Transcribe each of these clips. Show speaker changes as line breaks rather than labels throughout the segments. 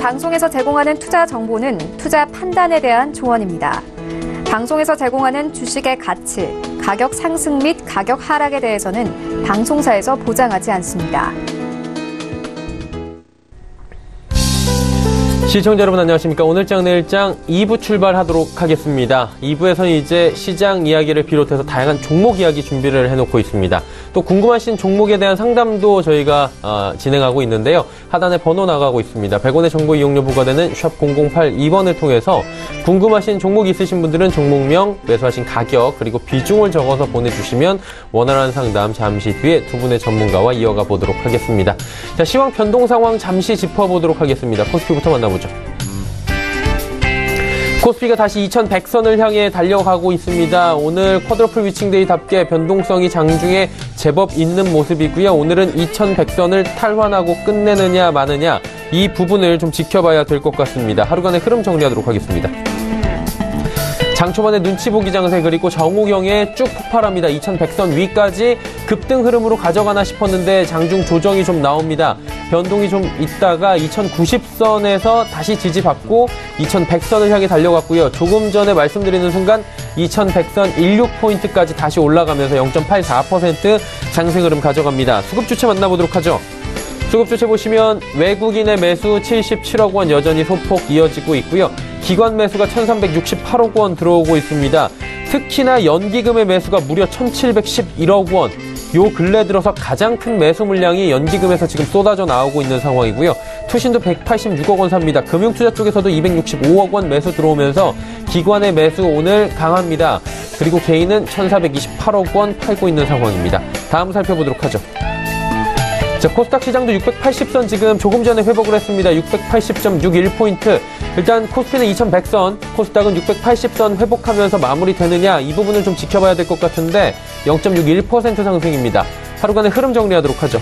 방송에서 제공하는 투자 정보는 투자 판단에 대한 조언입니다. 방송에서 제공하는 주식의 가치, 가격 상승 및 가격 하락에 대해서는 방송사에서 보장하지 않습니다.
시청자 여러분 안녕하십니까. 오늘장 내일장 2부 출발하도록 하겠습니다. 2부에서는 이제 시장 이야기를 비롯해서 다양한 종목 이야기 준비를 해놓고 있습니다. 또 궁금하신 종목에 대한 상담도 저희가 진행하고 있는데요. 하단에 번호 나가고 있습니다. 100원의 정보 이용료 부과되는 샵 0082번을 통해서 궁금하신 종목 있으신 분들은 종목명, 매수하신 가격, 그리고 비중을 적어서 보내주시면 원활한 상담 잠시 뒤에 두 분의 전문가와 이어가 보도록 하겠습니다. 자, 시황 변동 상황 잠시 짚어보도록 하겠습니다. 코스피부터 만나보죠. 코스피가 다시 2100선을 향해 달려가고 있습니다. 오늘 쿼드러플 위칭데이답게 변동성이 장중에 제법 있는 모습이고요. 오늘은 2100선을 탈환하고 끝내느냐 마느냐 이 부분을 좀 지켜봐야 될 것 같습니다. 하루간의 흐름 정리하도록 하겠습니다. 장 초반에 눈치 보기 장세 그리고 정우경에 쭉 폭발합니다. 2100선 위까지 급등 흐름으로 가져가나 싶었는데 장중 조정이 좀 나옵니다. 변동이 좀 있다가 2090선에서 다시 지지받고 2100선을 향해 달려갔고요. 조금 전에 말씀드리는 순간 2100선 16포인트까지 다시 올라가면서 0.84% 상승 흐름 가져갑니다. 수급 주체 만나보도록 하죠. 수급 주체 보시면 외국인의 매수 77억 원 여전히 소폭 이어지고 있고요. 기관 매수가 1368억 원 들어오고 있습니다. 특히나 연기금의 매수가 무려 1711억 원. 요 근래 들어서 가장 큰 매수 물량이 연기금에서 지금 쏟아져 나오고 있는 상황이고요. 투신도 186억 원 삽니다. 금융투자 쪽에서도 265억 원 매수 들어오면서 기관의 매수 오늘 강합니다. 그리고 개인은 1428억 원 팔고 있는 상황입니다. 다음 살펴보도록 하죠. 자, 코스닥 시장도 680선 지금 조금 전에 회복을 했습니다. 680.61포인트. 일단 코스피는 2100선, 코스닥은 680선 회복하면서 마무리되느냐 이 부분을 좀 지켜봐야 될 것 같은데 0.61% 상승입니다. 하루간의 흐름 정리하도록 하죠.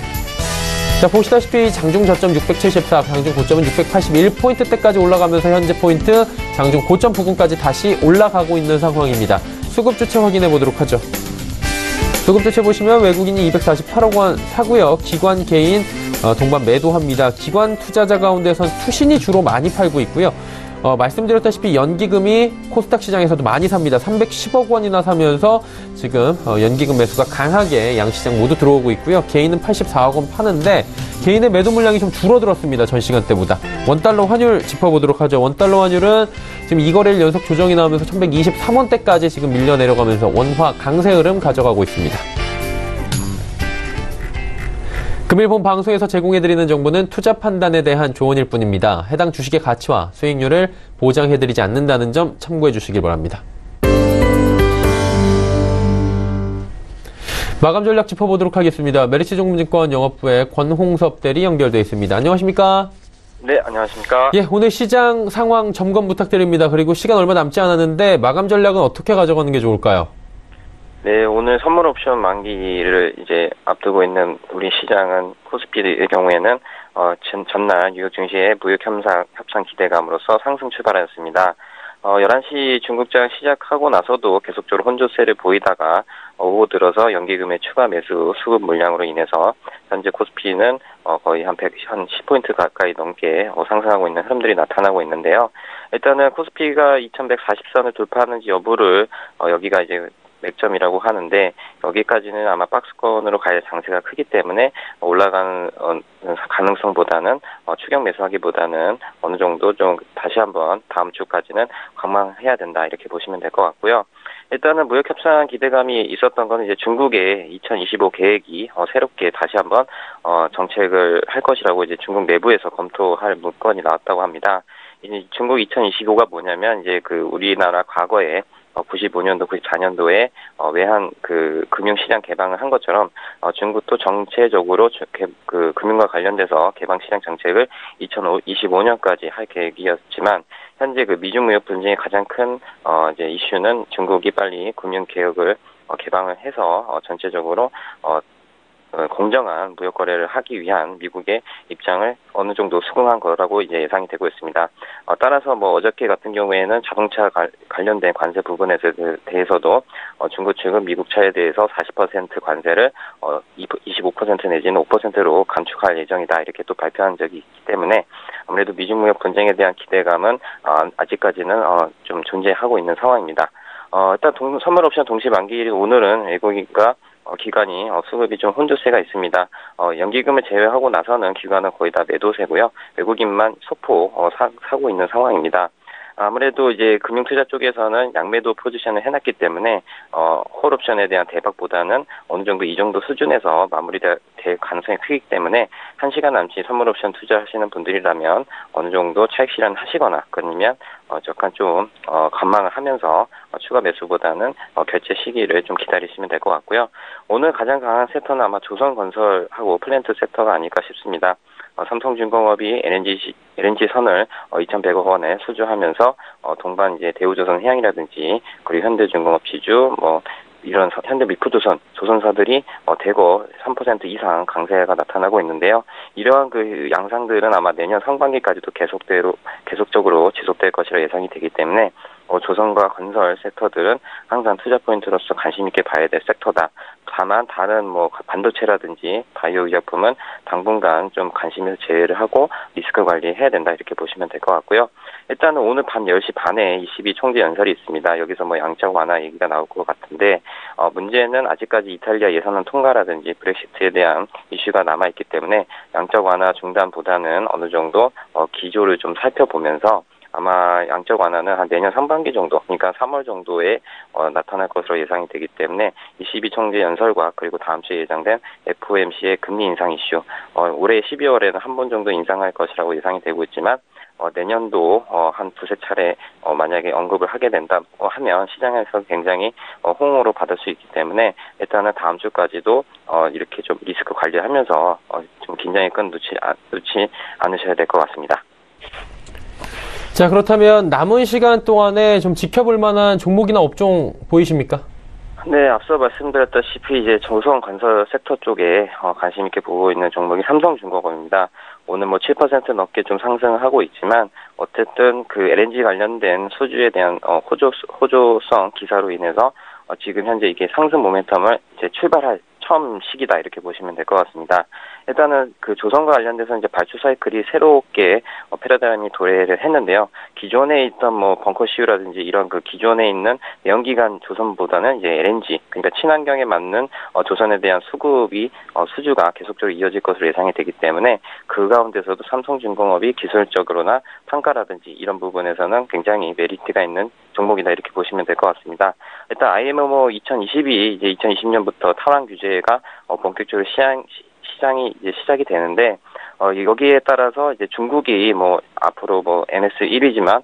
자, 보시다시피 장중 저점 674, 장중 고점은 681포인트대까지 올라가면서 현재 포인트 장중 고점 부근까지 다시 올라가고 있는 상황입니다. 수급 주체 확인해 보도록 하죠. 수급 주체 보시면 외국인이 248억 원 사고요. 기관 개인 동반 매도합니다. 기관 투자자 가운데선 투신이 주로 많이 팔고 있고요. 말씀드렸다시피 연기금이 코스닥 시장에서도 많이 삽니다. 310억 원이나 사면서 지금 연기금 매수가 강하게 양시장 모두 들어오고 있고요. 개인은 84억 원 파는데 개인의 매도 물량이 좀 줄어들었습니다. 전 시간대보다. 원달러 환율 짚어보도록 하죠. 원달러 환율은 지금 2거래일 연속 조정이 나오면서 1123원대까지 지금 밀려 내려가면서 원화 강세 흐름 가져가고 있습니다. 금일 본 방송에서 제공해드리는 정보는 투자 판단에 대한 조언일 뿐입니다. 해당 주식의 가치와 수익률을 보장해드리지 않는다는 점 참고해 주시길 바랍니다. 마감 전략 짚어보도록 하겠습니다. 메리츠증권증권 영업부의 권홍섭 대리 연결되어 있습니다. 안녕하십니까?
네, 안녕하십니까?
예, 오늘 시장 상황 점검 부탁드립니다. 그리고 시간 얼마 남지 않았는데 마감 전략은 어떻게 가져가는 게 좋을까요?
네, 오늘 선물 옵션 만기를 이제 앞두고 있는 우리 시장은 코스피의 경우에는 전날 뉴욕 증시의 무역 협상 기대감으로써 상승 출발하였습니다. 11시 중국장 시작하고 나서도 계속적으로 혼조세를 보이다가 오후 들어서 연기금의 추가 매수 수급 물량으로 인해서 현재 코스피는 거의 한 10포인트 가까이 넘게 상승하고 있는 흐름들이 나타나고 있는데요. 일단은 코스피가 2140선을 돌파하는지 여부를 여기가 이제 맥점이라고 하는데 여기까지는 아마 박스권으로 가야 장세가 크기 때문에 올라가는 가능성보다는 추격 매수하기보다는 어느 정도 좀 다시 한번 다음 주까지는 관망해야 된다 이렇게 보시면 될 것 같고요. 일단은 무역 협상 기대감이 있었던 건 이제 중국의 2025 계획이 새롭게 다시 한번 정책을 할 것이라고 이제 중국 내부에서 검토할 문건이 나왔다고 합니다. 이제 중국 2025가 뭐냐면 이제 그 우리나라 과거에 95년도, 94년도에 외환 금융시장 개방을 한 것처럼 중국도 정체적으로 그 금융과 관련돼서 개방시장 정책을 2025년까지 할 계획이었지만 현재 그 미중 무역 분쟁의 가장 큰 이제 이슈는 중국이 빨리 금융 개혁을 개방을 해서 전체적으로 공정한 무역 거래를 하기 위한 미국의 입장을 어느 정도 수긍한 거라고 이제 예상이 되고 있습니다. 따라서 뭐 어저께 같은 경우에는 자동차 관련된 관세 부분에 대해서도 중국 측은 미국 차에 대해서 40% 관세를 25% 내지는 5%로 감축할 예정이다 이렇게 또 발표한 적이 있기 때문에 아무래도 미중 무역 분쟁에 대한 기대감은 아직까지는 좀 존재하고 있는 상황입니다. 일단 선물 옵션 동시 만기일 오늘은 외국인과 기관이 수급이 좀 혼조세가 있습니다. 연기금을 제외하고 나서는 기관은 거의 다 매도세고요. 외국인만 소폭 사고 있는 상황입니다. 아무래도 이제 금융투자 쪽에서는 양매도 포지션을 해놨기 때문에 콜옵션에 대한 대박보다는 어느 정도 이 정도 수준에서 마무리될 가능성이 크기 때문에 1시간 남짓 선물옵션 투자하시는 분들이라면 어느 정도 차익 실현하시거나 아니면 약간 좀 관망을 하면서 추가 매수보다는 결제 시기를 좀 기다리시면 될 것 같고요. 오늘 가장 강한 섹터는 아마 조선건설하고 플랜트 섹터가 아닐까 싶습니다. 삼성중공업이 LNG 선을 2,100억 원에 수주하면서 동반 이제 대우조선 해양이라든지 그리고 현대중공업 지주 이런 현대미프조선 조선사들이 대거 3% 이상 강세가 나타나고 있는데요. 이러한 그 양상들은 아마 내년 상반기까지도 계속적으로 지속될 것이라 예상이 되기 때문에 조선과 건설 섹터들은 항상 투자 포인트로서 관심 있게 봐야 될 섹터다. 다만 다른 반도체라든지 바이오 의약품은 당분간 좀 관심에서 제외를 하고 리스크 관리해야 된다 이렇게 보시면 될 것 같고요. 일단은 오늘 밤 10시 반에 22 총재 연설이 있습니다. 여기서 양적 완화 얘기가 나올 것 같은데 문제는 아직까지 이탈리아 예산안 통과라든지 브렉시트에 대한 이슈가 남아있기 때문에 양적 완화 중단보다는 어느 정도 기조를 좀 살펴보면서 아마 양적 완화는 한 내년 상반기 정도, 그러니까 3월 정도에 나타날 것으로 예상이 되기 때문에 22 총재 연설과 그리고 다음 주에 예정된 FOMC의 금리 인상 이슈, 올해 12월에는 한 번 정도 인상할 것이라고 예상이 되고 있지만 내년도 한 두세 차례 만약에 언급을 하게 된다고 하면 시장에서 굉장히 호응으로 받을 수 있기 때문에 일단은 다음 주까지도 이렇게 좀 리스크 관리하면서 좀 긴장의 끈 놓지 않으셔야 될 것 같습니다.
자, 그렇다면 남은 시간 동안에 좀 지켜볼 만한 종목이나 업종 보이십니까?
네, 앞서 말씀드렸다시피 이제 조선건설 섹터 쪽에 관심 있게 보고 있는 종목이 삼성중공업입니다. 오늘 7% 넘게 좀 상승을 하고 있지만 어쨌든 그 LNG 관련된 수주에 대한 호조성 기사로 인해서 지금 현재 이게 상승 모멘텀을 이제 출발할 처음 시기다 이렇게 보시면 될 것 같습니다. 일단은 그 조선과 관련돼서 이제 발주 사이클이 새롭게 패러다임이 도래를 했는데요. 기존에 있던 벙커 CU라든지 이런 그 기존에 있는 내연기관 조선보다는 이제 LNG, 그러니까 친환경에 맞는 조선에 대한 수주가 계속적으로 이어질 것으로 예상이 되기 때문에 그 가운데서도 삼성중공업이 기술적으로나 판가라든지 이런 부분에서는 굉장히 메리트가 있는 종목이다 이렇게 보시면 될 것 같습니다. 일단 IMO 2022 이제 2020년부터 탈환 규제가 본격적으로 시장이 이제 시작이 되는데 여기에 따라서 이제 중국이 앞으로 NS 1위지만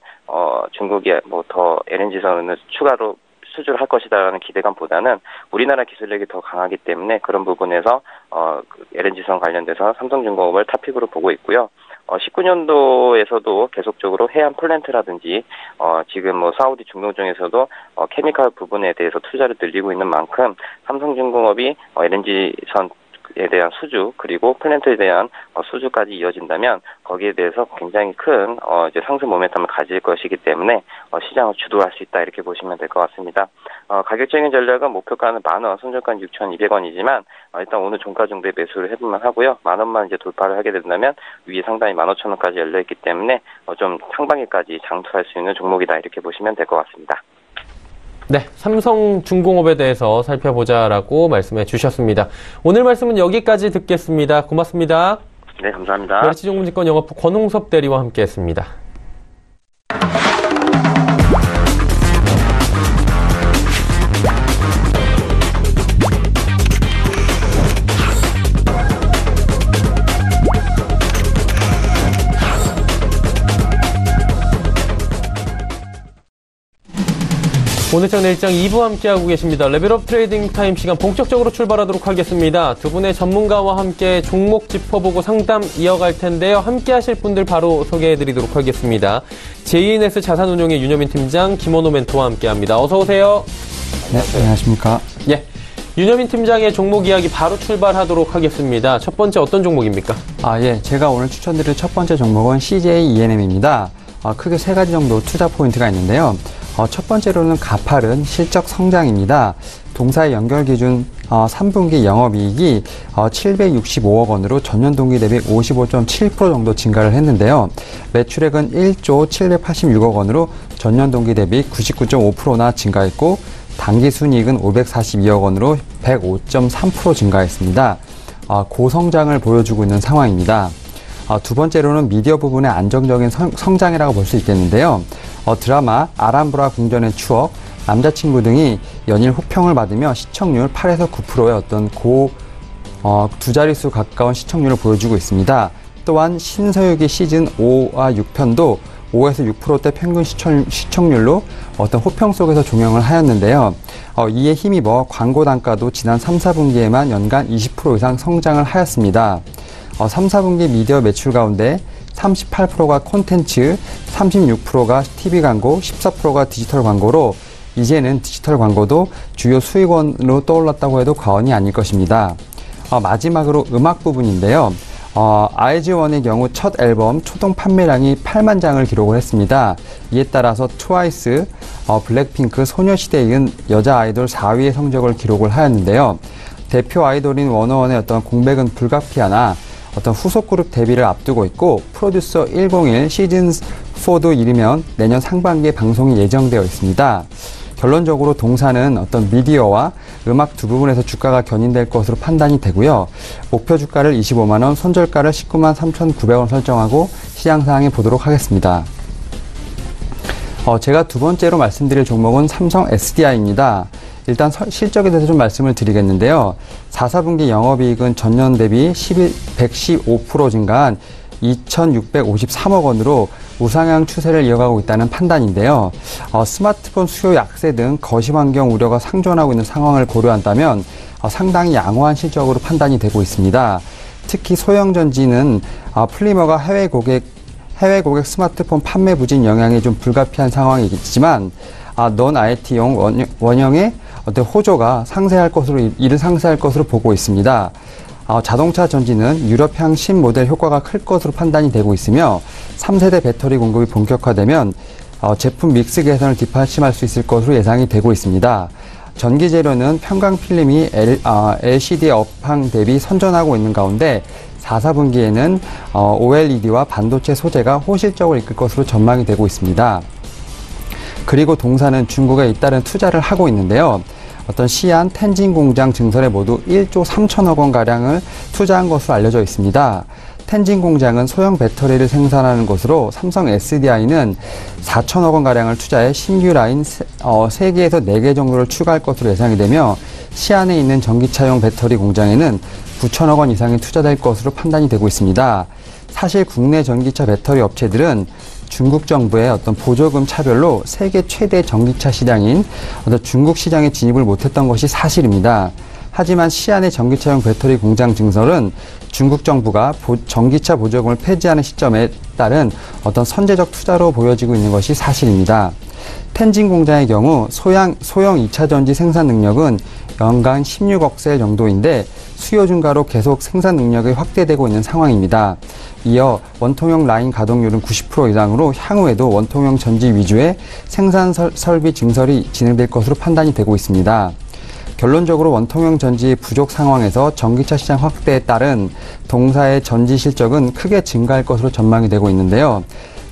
중국이 더 LNG선을 추가로 수주를 할 것이다라는 기대감보다는 우리나라 기술력이 더 강하기 때문에 그런 부분에서 LNG선 관련돼서 삼성중공업을 탑픽으로 보고 있고요. 19년도에서도 계속적으로 해안 플랜트라든지 지금 사우디 중동 중에서도 케미칼 부분에 대해서 투자를 늘리고 있는 만큼 삼성중공업이 LNG선 에 대한 수주 그리고 플랜트에 대한 수주까지 이어진다면 거기에 대해서 굉장히 큰 이제 상승 모멘텀을 가질 것이기 때문에 시장을 주도할 수 있다 이렇게 보시면 될 것 같습니다. 가격적인 전략은 목표가는 10,000원, 손절가는 6,200원이지만 일단 오늘 종가 정도에 매수를 해보면 하고요. 10,000원만 이제 돌파를 하게 된다면 위에 상단이 15,000원까지 열려 있기 때문에 좀 상반기까지 장투할 수 있는 종목이다 이렇게 보시면 될 것 같습니다.
네, 삼성중공업에 대해서 살펴보자라고 말씀해 주셨습니다. 오늘 말씀은 여기까지 듣겠습니다. 고맙습니다.
네, 감사합니다.
메리츠증권증권 영업부 권홍섭 대리와 함께했습니다. 오늘장 내일장 2부 함께하고 계십니다. 레벨업 트레이딩 타임 시간 본격적으로 출발하도록 하겠습니다. 두 분의 전문가와 함께 종목 짚어보고 상담 이어갈 텐데요. 함께하실 분들 바로 소개해드리도록 하겠습니다. JNS 자산운용의 윤여민 팀장, 김원호 멘토와 함께합니다. 어서 오세요.
네, 안녕하십니까.
예, 윤여민 팀장의 종목 이야기 바로 출발하도록 하겠습니다. 첫 번째 어떤 종목입니까?
예, 제가 오늘 추천드릴 첫 번째 종목은 CJ ENM입니다. 크게 세 가지 정도 투자 포인트가 있는데요. 첫 번째로는 가파른 실적 성장입니다. 동사의 연결 기준 3분기 영업이익이 765억 원으로 전년 동기 대비 55.7% 정도 증가를 했는데요. 매출액은 1조 786억 원으로 전년 동기 대비 99.5%나 증가했고 당기순이익은 542억 원으로 105.3% 증가했습니다. 고성장을 보여주고 있는 상황입니다. 두 번째로는 미디어 부분의 안정적인 성장이라고 볼 수 있겠는데요. 드라마 아람브라 궁전의 추억, 남자친구 등이 연일 호평을 받으며 시청률 8에서 9%의 어떤 두 자릿수 가까운 시청률을 보여주고 있습니다. 또한 신서유기 시즌 5와 6편도 5에서 6%대 평균 시청률로 어떤 호평 속에서 종영을 하였는데요. 이에 힘입어 광고 단가도 지난 3, 4분기에만 연간 20% 이상 성장을 하였습니다. 3, 4분기 미디어 매출 가운데 38%가 콘텐츠, 36%가 TV 광고, 14%가 디지털 광고로 이제는 디지털 광고도 주요 수익원으로 떠올랐다고 해도 과언이 아닐 것입니다. 마지막으로 음악 부분인데요. 아이즈원의 경우 첫 앨범 초동 판매량이 8만 장을 기록을 했습니다. 이에 따라서 트와이스, 블랙핑크, 소녀시대에 여자 아이돌 4위의 성적을 기록을 하였는데요. 대표 아이돌인 워너원의 어떤 공백은 불가피하나 어떤 후속 그룹 데뷔를 앞두고 있고 프로듀서 101 시즌4도 이르면 내년 상반기에 방송이 예정되어 있습니다. 결론적으로 동사는 어떤 미디어와 음악 두 부분에서 주가가 견인될 것으로 판단이 되고요. 목표 주가를 25만 원, 손절가를 19만 3,900원 설정하고 시장 상황에 보도록 하겠습니다. 제가 두 번째로 말씀드릴 종목은 삼성 SDI입니다. 일단 실적에 대해서 좀 말씀을 드리겠는데요. 4, 4분기 영업이익은 전년 대비 115% 증가한 2,653억 원으로 우상향 추세를 이어가고 있다는 판단인데요. 스마트폰 수요 약세 등 거시환경 우려가 상존하고 있는 상황을 고려한다면 상당히 양호한 실적으로 판단이 되고 있습니다. 특히 소형전지는 플리머가 해외 고객 스마트폰 판매 부진 영향이 좀 불가피한 상황이겠지만 넌 IT용 원형의 어떤 호조가 이를 상쇄할 것으로 보고 있습니다. 자동차 전지는 유럽향 신모델 효과가 클 것으로 판단이 되고 있으며 3세대 배터리 공급이 본격화되면 제품 믹스 개선을 뒷받침할 수 있을 것으로 예상이 되고 있습니다. 전기 재료는 편광 필름이 LCD 업황 대비 선전하고 있는 가운데 4, 4분기에는 OLED와 반도체 소재가 호실적으로 이끌 것으로 전망이 되고 있습니다. 그리고 동사는 중국에 잇따른 투자를 하고 있는데요. 어떤 시안, 텐진 공장 증설에 모두 1조 3천억 원가량을 투자한 것으로 알려져 있습니다. 텐진 공장은 소형 배터리를 생산하는 곳으로 삼성 SDI는 4천억 원가량을 투자해 신규 라인 3개에서 4개 정도를 추가할 것으로 예상이 되며 시안에 있는 전기차용 배터리 공장에는 9천억 원 이상이 투자될 것으로 판단이 되고 있습니다. 사실 국내 전기차 배터리 업체들은 중국 정부의 어떤 보조금 차별로 세계 최대 전기차 시장인 중국 시장에 진입을 못했던 것이 사실입니다. 하지만 시안의 전기차용 배터리 공장 증설은 중국 정부가 전기차 보조금을 폐지하는 시점에 따른 어떤 선제적 투자로 보여지고 있는 것이 사실입니다. 텐진 공장의 경우 소형 2차 전지 생산 능력은 연간 16억 셀 정도인데 수요 증가로 계속 생산 능력이 확대되고 있는 상황입니다. 이어 원통형 라인 가동률은 90% 이상으로 향후에도 원통형 전지 위주의 생산 설비 증설이 진행될 것으로 판단이 되고 있습니다. 결론적으로 원통형 전지 부족 상황에서 전기차 시장 확대에 따른 동사의 전지 실적은 크게 증가할 것으로 전망이 되고 있는데요.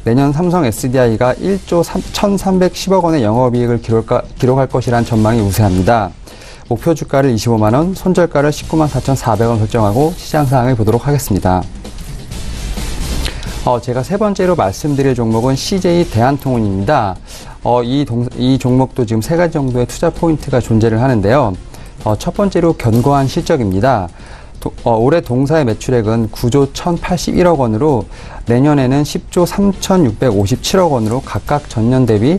내년 삼성 SDI가 1조 1,310억 원의 영업이익을 기록할 것이라는 전망이 우세합니다. 목표 주가를 25만 원, 손절가를 19만 4,400원 설정하고 시장 상황을 보도록 하겠습니다. 제가 세 번째로 말씀드릴 종목은 CJ 대한통운입니다. 이 종목도 지금 세 가지 정도의 투자 포인트가 존재를 하는데요. 첫 번째로 견고한 실적입니다. 올해 동사의 매출액은 9조 1,081억 원으로 내년에는 10조 3,657억 원으로 각각 전년 대비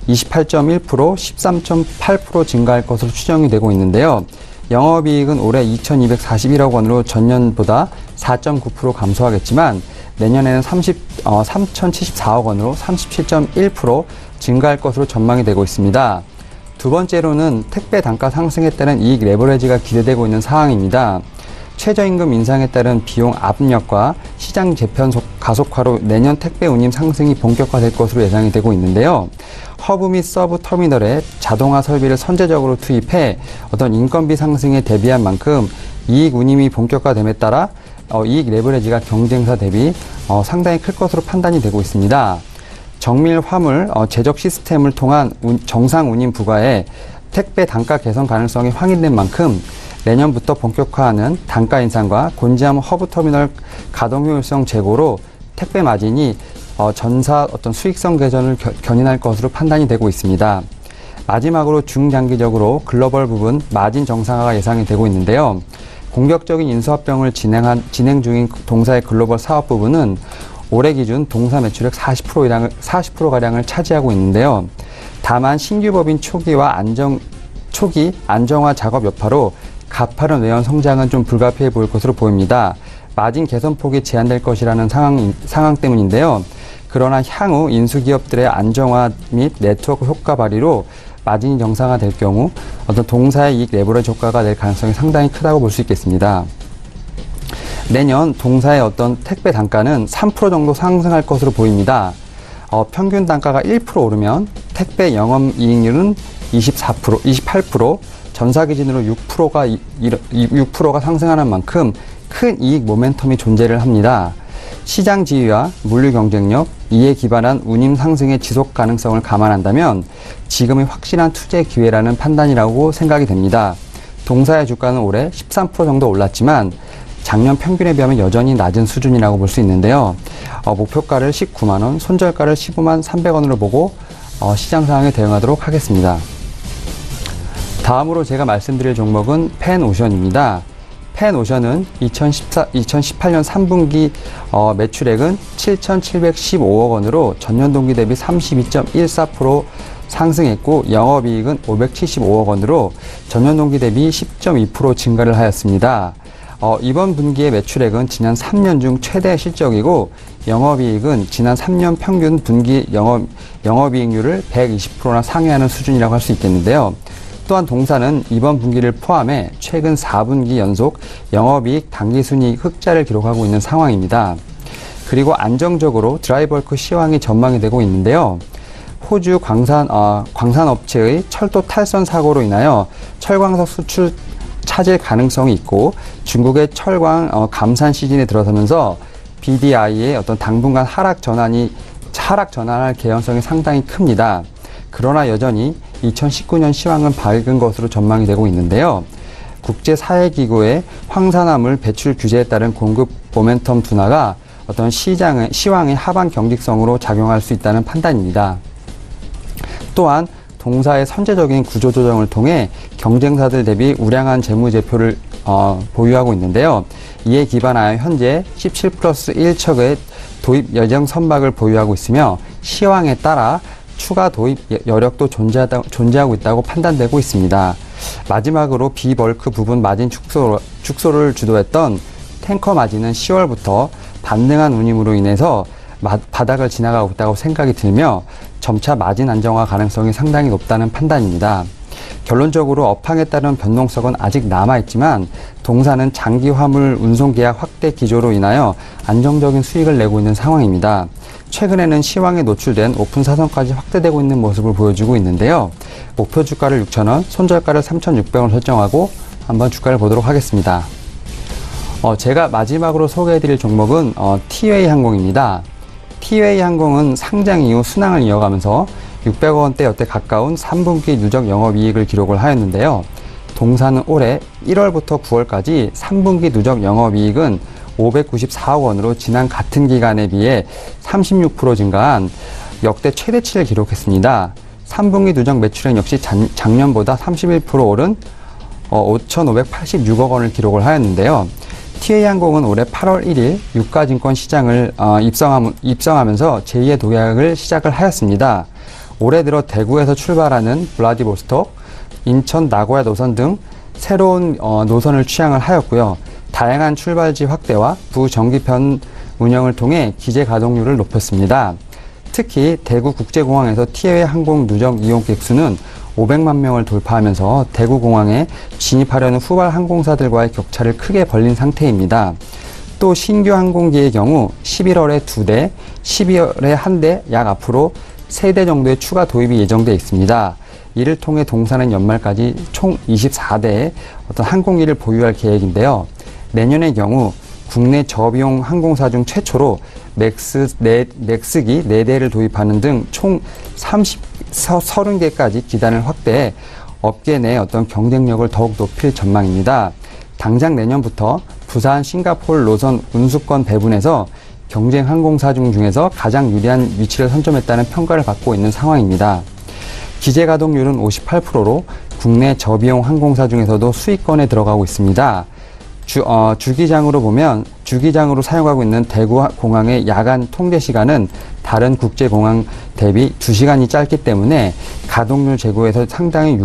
28.1%, 13.8% 증가할 것으로 추정이 되고 있는데요. 영업이익은 올해 2,241억 원으로 전년보다 4.9% 감소하겠지만 내년에는 3,074억 원으로 37.1% 증가할 것으로 전망이 되고 있습니다. 두 번째로는 택배 단가 상승에 따른 이익 레버리지가 기대되고 있는 상황입니다. 최저임금 인상에 따른 비용 압력과 시장 재편 가속화로 내년 택배 운임 상승이 본격화될 것으로 예상이 되고 있는데요. 허브 및 서브 터미널에 자동화 설비를 선제적으로 투입해 어떤 인건비 상승에 대비한 만큼 이익 운임이 본격화됨에 따라 이익 레버리지가 경쟁사 대비 상당히 클 것으로 판단이 되고 있습니다. 정밀 화물 제적 시스템을 통한 정상 운임 부과에 택배 단가 개선 가능성이 확인된 만큼 내년부터 본격화하는 단가 인상과 곤지암 허브 터미널 가동 효율성 제고로 택배 마진이 전사 어떤 수익성 개선을 견인할 것으로 판단이 되고 있습니다. 마지막으로 중장기적으로 글로벌 부분 마진 정상화가 예상이 되고 있는데요. 공격적인 인수합병을 진행 중인 동사의 글로벌 사업 부분은 올해 기준 동사 매출액 40%가량을 차지하고 있는데요. 다만 신규 법인 초기 안정화 작업 여파로 가파른 외연 성장은 좀 불가피해 보일 것으로 보입니다. 마진 개선폭이 제한될 것이라는 상황 때문인데요. 그러나 향후 인수기업들의 안정화 및 네트워크 효과 발휘로 마진이 정상화될 경우 어떤 동사의 이익 레버리지 효과가 될 가능성이 상당히 크다고 볼 수 있겠습니다. 내년 동사의 어떤 택배 단가는 3% 정도 상승할 것으로 보입니다. 평균 단가가 1% 오르면 택배 영업이익률은 28%, 전사 기준으로 6%가 상승하는 만큼 큰 이익 모멘텀이 존재를 합니다. 시장 지위와 물류 경쟁력, 이에 기반한 운임 상승의 지속 가능성을 감안한다면 지금이 확실한 투자 기회라는 판단이라고 생각이 됩니다. 동사의 주가는 올해 13% 정도 올랐지만 작년 평균에 비하면 여전히 낮은 수준이라고 볼 수 있는데요. 목표가를 19만 원, 손절가를 15만 300원으로 보고 시장 상황에 대응하도록 하겠습니다. 다음으로 제가 말씀드릴 종목은 펜오션입니다. 펜오션은 2018년 3분기 매출액은 7,715억 원으로 전년 동기 대비 32.14% 상승했고 영업이익은 575억 원으로 전년 동기 대비 10.2% 증가를 하였습니다. 이번 분기의 매출액은 지난 3년 중 최대 실적이고 영업이익은 지난 3년 평균 분기 영업이익률을 120%나 상회하는 수준이라고 할 수 있겠는데요. 또한 동사는 이번 분기를 포함해 최근 4분기 연속 영업이익 당기순이익 흑자를 기록하고 있는 상황입니다. 그리고 안정적으로 드라이버크 시황이 전망이 되고 있는데요. 호주 광산업체의 철도 탈선 사고로 인하여 철광석 수출 차질 가능성이 있고 중국의 철광 감산 시즌에 들어서면서 BDI의 어떤 당분간 하락 전환할 개연성이 상당히 큽니다. 그러나 여전히 2019년 시황은 밝은 것으로 전망이 되고 있는데요. 국제사회기구의 황산화물 배출 규제에 따른 공급 모멘텀 둔화가 어떤 시황의 하반 경직성으로 작용할 수 있다는 판단입니다. 또한 동사의 선제적인 구조조정을 통해 경쟁사들 대비 우량한 재무제표를 보유하고 있는데요. 이에 기반하여 현재 17+1척의 도입 예정 선박을 보유하고 있으며 시황에 따라 추가 도입 여력도 존재하고 있다고 판단되고 있습니다. 마지막으로 비벌크 부분 마진 축소를 주도했던 탱커 마진은 10월부터 반등한 운임으로 인해서 바닥을 지나가고 있다고 생각이 들며 점차 마진 안정화 가능성이 상당히 높다는 판단입니다. 결론적으로 업황에 따른 변동성은 아직 남아있지만 동사는 장기 화물 운송 계약 확대 기조로 인하여 안정적인 수익을 내고 있는 상황입니다. 최근에는 시황에 노출된 오픈 사선까지 확대되고 있는 모습을 보여주고 있는데요. 목표 주가를 6,000원, 손절가를 3,600원 설정하고 한번 주가를 보도록 하겠습니다. 제가 마지막으로 소개해드릴 종목은 티웨이 항공입니다. 티웨이 항공은 상장 이후 순항을 이어가면서 600억 원대여대 가까운 3분기 누적 영업이익을 기록을 하였는데요. 동사는 올해 1월부터 9월까지 3분기 누적 영업이익은 594억 원으로 지난 같은 기간에 비해 36% 증가한 역대 최대치를 기록했습니다. 3분기 누적 매출액 역시 작년보다 31% 오른 5,586억 원을 기록을 하였는데요. 티웨이항공은 올해 8월 1일 유가증권 시장을 입성하면서 제2의 도약을 시작을 하였습니다. 올해 들어 대구에서 출발하는 블라디보스톡, 인천, 나고야 노선 등 새로운 노선을 취항을 하였고요. 다양한 출발지 확대와 부정기편 운영을 통해 기재 가동률을 높였습니다. 특히 대구 국제공항에서 티웨이 항공 누적 이용객 수는 500만 명을 돌파하면서 대구공항에 진입하려는 후발 항공사들과의 격차를 크게 벌린 상태입니다. 또 신규 항공기의 경우 11월에 2대, 12월에 1대, 약 앞으로 3대 정도의 추가 도입이 예정돼 있습니다. 이를 통해 동사는 연말까지 총 24대의 어떤 항공기를 보유할 계획인데요. 내년의 경우 국내 저비용 항공사 중 최초로 맥스기 4대를 도입하는 등 총 30개까지 기단을 확대해 업계 내 어떤 경쟁력을 더욱 높일 전망입니다. 당장 내년부터 부산, 싱가포르 노선 운수권 배분에서 경쟁 항공사 중에서 가장 유리한 위치를 선점했다는 평가를 받고 있는 상황입니다. 기재 가동률은 58%로 국내 저비용 항공사 중에서도 수익권에 들어가고 있습니다. 주기장으로 사용하고 있는 대구 공항의 야간 통제 시간은 다른 국제공항 대비 2시간이 짧기 때문에 가동률 제고에서 상당히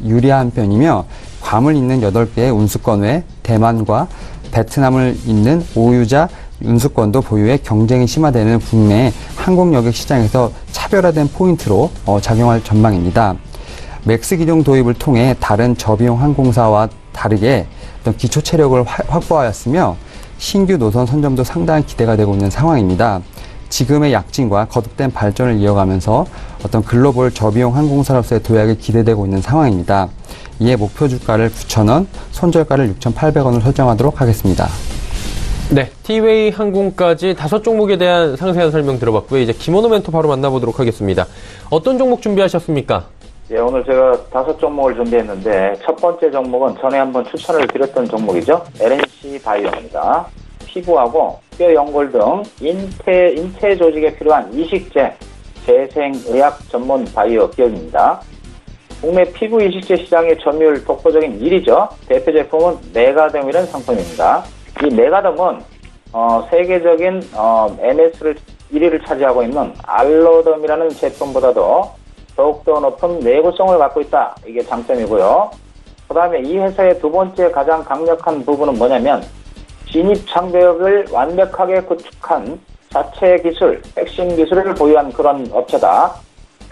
유리한 편이며 괌을 잇는 8개의 운수권 외 대만과 베트남을 잇는 5유자 운수권도 보유해 경쟁이 심화되는 국내 항공 여객 시장에서 차별화된 포인트로 작용할 전망입니다. 맥스 기종 도입을 통해 다른 저비용 항공사와 다르게 어떤 기초 체력을 확보하였으며 신규 노선 선점도 상당히 기대가 되고 있는 상황입니다. 지금의 약진과 거듭된 발전을 이어가면서 어떤 글로벌 저비용 항공사로서의 도약이 기대되고 있는 상황입니다. 이에 목표 주가를 9,000원, 손절가를 6,800원을 설정하도록 하겠습니다.
네, 티웨이 항공까지 5종목에 대한 상세한 설명 들어봤고요. 이제 김원호 멘토 바로 만나보도록 하겠습니다. 어떤 종목 준비하셨습니까?
예, 오늘 제가 5종목을 준비했는데 첫 번째 종목은 전에 한번 추천을 드렸던 종목이죠. LNC 바이오입니다. 피부하고 뼈 연골 등 인체 조직에 필요한 이식제, 재생의학 전문 바이오 기업입니다. 국내 피부 이식제 시장의 점유율 독보적인 1위죠. 대표 제품은 메가덤이라는 상품입니다. 이 메가덤은 세계적인 MS를 1위를 차지하고 있는 알로덤이라는 제품보다도 더욱더 높은 내구성을 갖고 있다. 이게 장점이고요. 그 다음에 이 회사의 두 번째 가장 강력한 부분은 뭐냐면 진입 장벽을 완벽하게 구축한 자체 기술, 핵심 기술을 보유한 그런 업체다.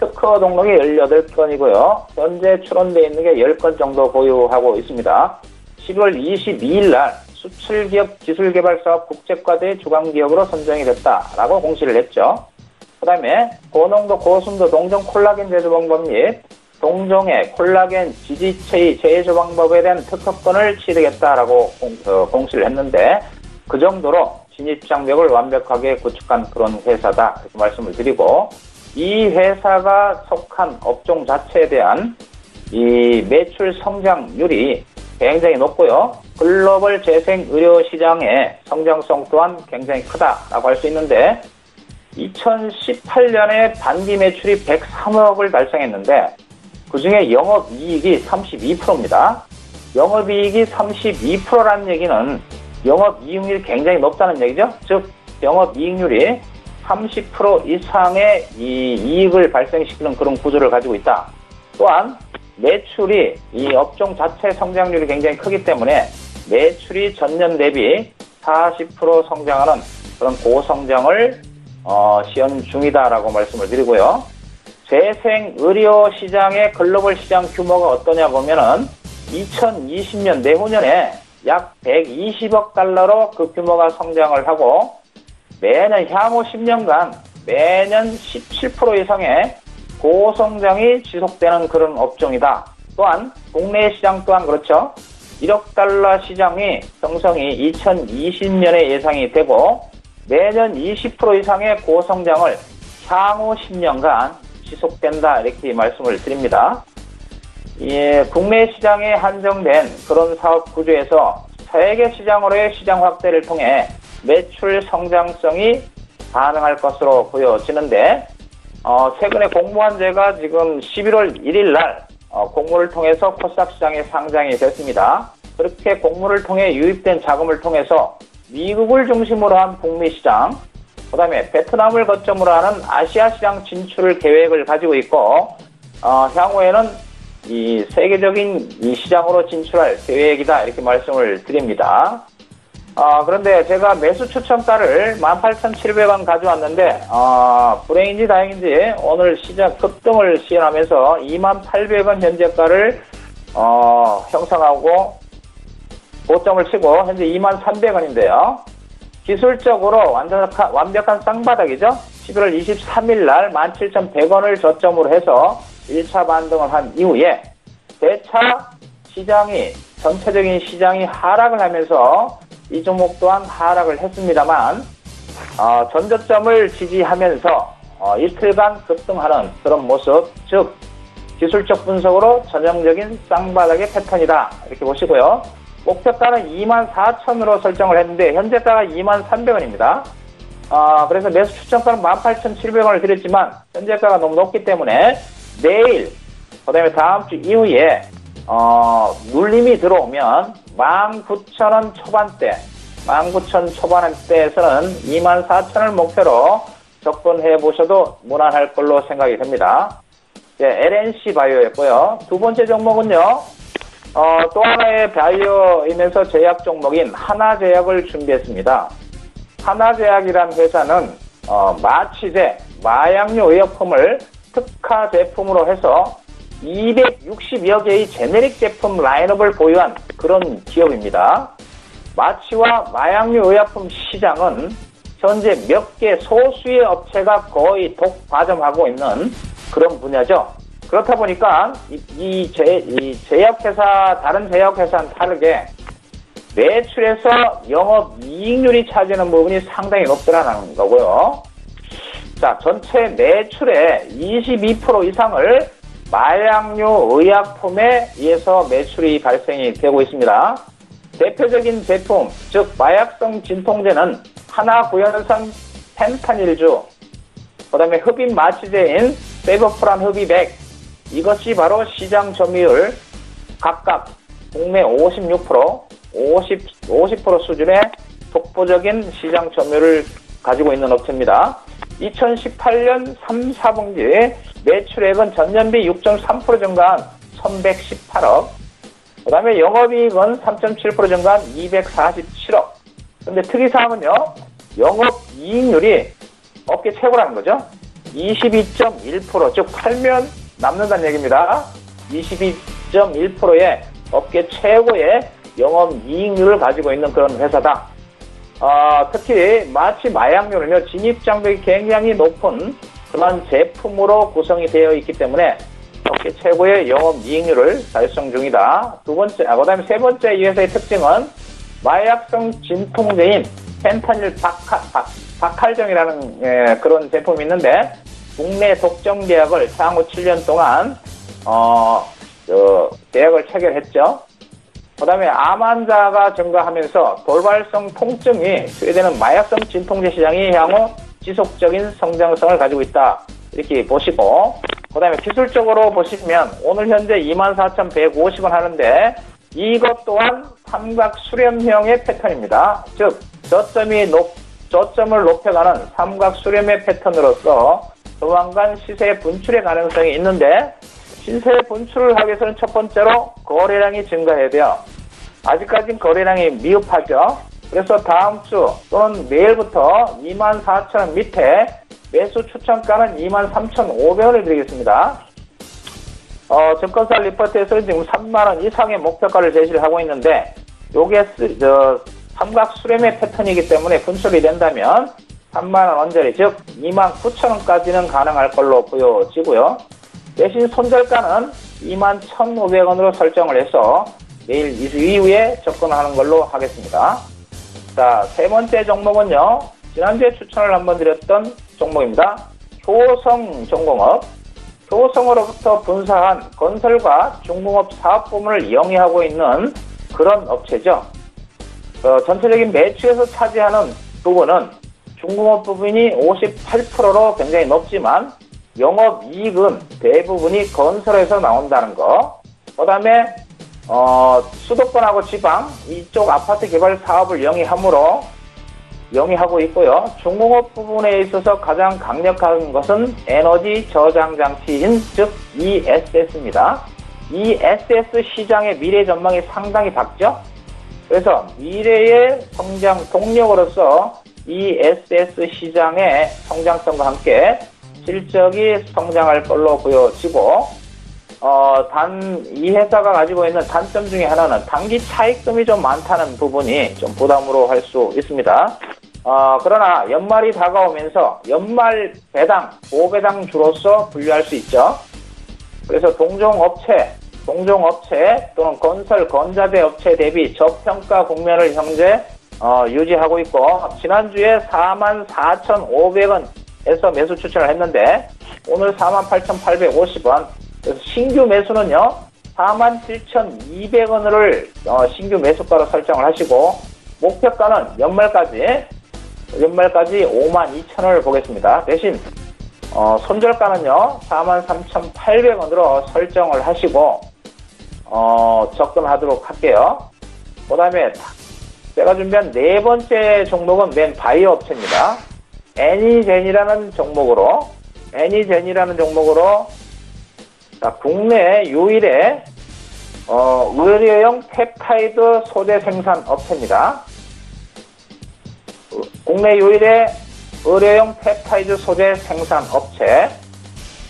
특허 등록이 18건이고요. 현재 출원되어 있는 게 10건 정도 보유하고 있습니다. 11월 22일 날 수출기업 기술개발사업 국제과대 주관기업으로 선정이 됐다라고 공시를 했죠. 그 다음에 고농도 고순도 동종 콜라겐 제조 방법 및 동종의 콜라겐 지지체의 제조 방법에 대한 특허권을 취득했다라고 공시를 했는데 그 정도로 진입 장벽을 완벽하게 구축한 그런 회사다 이렇게 말씀을 드리고 이 회사가 속한 업종 자체에 대한 이 매출 성장률이 굉장히 높고요. 글로벌 재생 의료 시장의 성장성 또한 굉장히 크다라고 할 수 있는데 2018년에 단기 매출이 103억을 달성했는데 그중에 영업이익이 32%입니다. 영업이익이 32%라는 얘기는 영업이익률이 굉장히 높다는 얘기죠. 즉 영업이익률이 30% 이상의 이 이익을 발생시키는 그런 구조를 가지고 있다. 또한 매출이 이 업종 자체 성장률이 굉장히 크기 때문에 매출이 전년 대비 40% 성장하는 그런 고성장을 시연 중이다라고 말씀을 드리고요. 재생의료 시장의 글로벌 시장 규모가 어떠냐 보면은 2020년 내후년에 약 120억 달러로 그 규모가 성장을 하고 매년 향후 10년간 매년 17% 이상의 고성장이 지속되는 그런 업종이다. 또한 국내 시장 또한 그렇죠. 1억 달러 시장이 형성이 2020년에 예상이 되고 매년 20% 이상의 고성장을 향후 10년간 지속된다 이렇게 말씀을 드립니다. 예, 국내 시장에 한정된 그런 사업 구조에서 세계 시장으로의 시장 확대를 통해 매출 성장성이 가능할 것으로 보여지는데 최근에 공모한제가 지금 11월 1일 날 공모를 통해서 코스닥 시장에 상장이 됐습니다. 그렇게 공모를 통해 유입된 자금을 통해서 미국을 중심으로 한 북미 시장, 그 다음에 베트남을 거점으로 하는 아시아 시장 진출을 계획을 가지고 있고 향후에는 이 세계적인 이 시장으로 진출할 계획이다 이렇게 말씀을 드립니다. 그런데 제가 매수 추천가를 18,700원 가져왔는데, 불행인지 다행인지 오늘 시장 급등을 시현하면서 28,800원 현재가를, 형성하고 고점을 치고 현재 23,300원인데요. 기술적으로 완벽한 쌍바닥이죠. 11월 23일 날 17,100원을 저점으로 해서 1차 반등을 한 이후에 대차 시장이, 전체적인 시장이 하락을 하면서 이 종목 또한 하락을 했습니다만, 전저점을 지지하면서 이틀간 급등하는 그런 모습, 즉 기술적 분석으로 전형적인 쌍바닥의 패턴이다, 이렇게 보시고요. 목표가는 24,000원으로 설정을 했는데 현재가가 23,300원입니다. 그래서 매수 추천가는 18,700원을 드렸지만 현재가가 너무 높기 때문에 내일, 그 다음에 다음 주 이후에 눌림이 들어오면 19,000원 초반대, 19,000 초반대에서는 24,000원을 목표로 접근해 보셔도 무난할 걸로 생각이 됩니다. LNC 바이오였고요. 두 번째 종목은요, 또 하나의 바이오이면서 제약 종목인 하나제약을 준비했습니다. 하나제약이란 회사는 마취제, 마약류 의약품을 특화 제품으로 해서 260여 개의 제네릭 제품 라인업을 보유한 그런 기업입니다. 마취와 마약류 의약품 시장은 현재 몇 개 소수의 업체가 거의 독과점하고 있는 그런 분야죠. 그렇다 보니까 이 제약회사, 다른 제약회사는 다르게 매출에서 영업이익률이 차지하는 부분이 상당히 높더라는 거고요. 자, 전체 매출의 22% 이상을 마약류 의약품에 의해서 매출이 발생이 되고 있습니다. 대표적인 제품, 즉 마약성 진통제는 하나구연산 펜타닐주, 그 다음에 흡입 마취제인 세버프란 흡입 100, 이것이 바로 시장 점유율 각각 국내 56%, 50% 수준의 독보적인 시장 점유율을 가지고 있는 업체입니다. 2018년 3, 4분기 매출액은 전년비 6.3% 증가한 1,118억, 그 다음에 영업이익은 3.7% 증가한 247억. 근데 특이사항은요, 영업이익률이 업계 최고라는 거죠. 22.1%, 즉 팔면 남는다는 얘기입니다. 22.1%의 업계 최고의 영업이익률을 가지고 있는 그런 회사다. 특히 마취 마약류는요, 진입장벽이 굉장히 높은 그런 제품으로 구성이 되어 있기 때문에 업계 최고의 영업이익률을 달성 중이다. 두 번째, 그 다음에 세 번째 이 회사의 특징은 마약성 진통제인 펜타닐 박할정이라는 그런 제품이 있는데 국내 독점 계약을 향후 7년 동안 계약을 체결했죠. 그 다음에 암 환자가 증가하면서 돌발성 통증이 소외되는 마약성 진통제 시장이 향후 지속적인 성장성을 가지고 있다, 이렇게 보시고, 그 다음에 기술적으로 보시면 오늘 현재 24,150원 하는데 이것 또한 삼각 수렴형의 패턴입니다. 즉 저점을 높여가는 삼각 수렴의 패턴으로서 조만간 시세 분출의 가능성이 있는데, 시세 분출을 하기 위해서는 첫 번째로 거래량이 증가해야 돼요. 아직까지는 거래량이 미흡하죠. 그래서 다음 주 또는 내일부터 24,000원 밑에 매수 추천가는 23,500원을 드리겠습니다. 증권사 리포트에서는 지금 3만원 이상의 목표가를 제시를 하고 있는데, 요게 삼각 수렴의 패턴이기 때문에 분출이 된다면 3만원 언저리, 즉 29,000원까지는 가능할 걸로 보여지고요. 대신 손절가는 21,500원으로 설정을 해서 내일 이후에 접근하는 걸로 하겠습니다. 자, 세 번째 종목은요, 지난주에 추천을 한번 드렸던 종목입니다. 효성重工업. 효성으로부터 분사한 건설과 중공업 사업 부문을 영위하고 있는 그런 업체죠. 전체적인 매출에서 차지하는 부분은 중공업 부분이 58%로 굉장히 높지만 영업이익은 대부분이 건설에서 나온다는 거. 그 다음에 수도권하고 지방 이쪽 아파트 개발 사업을 영위하고 있고요. 중공업 부분에 있어서 가장 강력한 것은 에너지 저장 장치인 즉 ESS입니다. ESS 시장의 미래 전망이 상당히 밝죠. 그래서 미래의 성장 동력으로서 이 SS 시장의 성장성과 함께 실적이 성장할 걸로 보여지고, 이 회사가 가지고 있는 단점 중에 하나는 단기 차익금이 좀 많다는 부분이 좀 부담으로 할 수 있습니다. 그러나 연말이 다가오면서 연말 배당, 보배당주로서 분류할 수 있죠. 그래서 동종업체 또는 건설, 건자재 업체 대비 저평가 국면을 현재 유지하고 있고, 지난주에 44,500원에서 매수 추천을 했는데 오늘 48,850원. 그래서 신규 매수는요 47,200원을 신규 매수가로 설정을 하시고, 목표가는 연말까지 52,000원을 보겠습니다. 대신 손절가는요 43,800원으로 설정을 하시고 접근하도록 할게요. 그 다음에 제가 준비한 네 번째 종목은 맨 바이오 업체입니다. 애니젠이라는 종목으로 자, 국내 유일의 의료용 펩타이드 소재 생산 업체입니다. 국내 유일의 의료용 펩타이드 소재 생산 업체.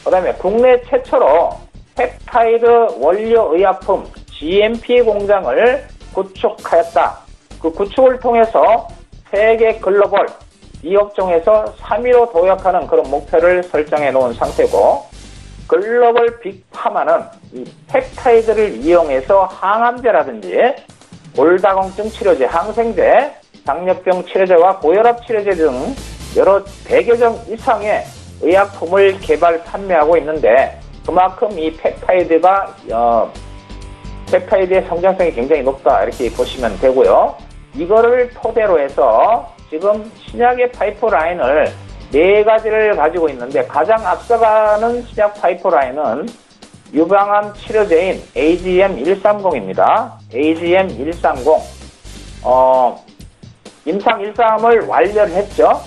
그 다음에 국내 최초로 펩타이드 원료 의약품 GMP 공장을 구축하였다. 그 구축을 통해서 세계 글로벌 이 업종에서 3위로 도약하는 그런 목표를 설정해 놓은 상태고, 글로벌 빅파마는 이 펩타이드를 이용해서 항암제라든지 골다공증 치료제, 항생제, 당뇨병 치료제와 고혈압 치료제 등 여러 100여 종 이상의 의약품을 개발, 판매하고 있는데, 그만큼 이 펩타이드의 성장성이 굉장히 높다, 이렇게 보시면 되고요. 이거를 토대로 해서 지금 신약의 파이프라인을 4가지를 가지고 있는데, 가장 앞서가는 신약 파이프라인은 유방암 치료제인 AGM-130입니다. AGM-130. 임상1-3을 완료를 했죠.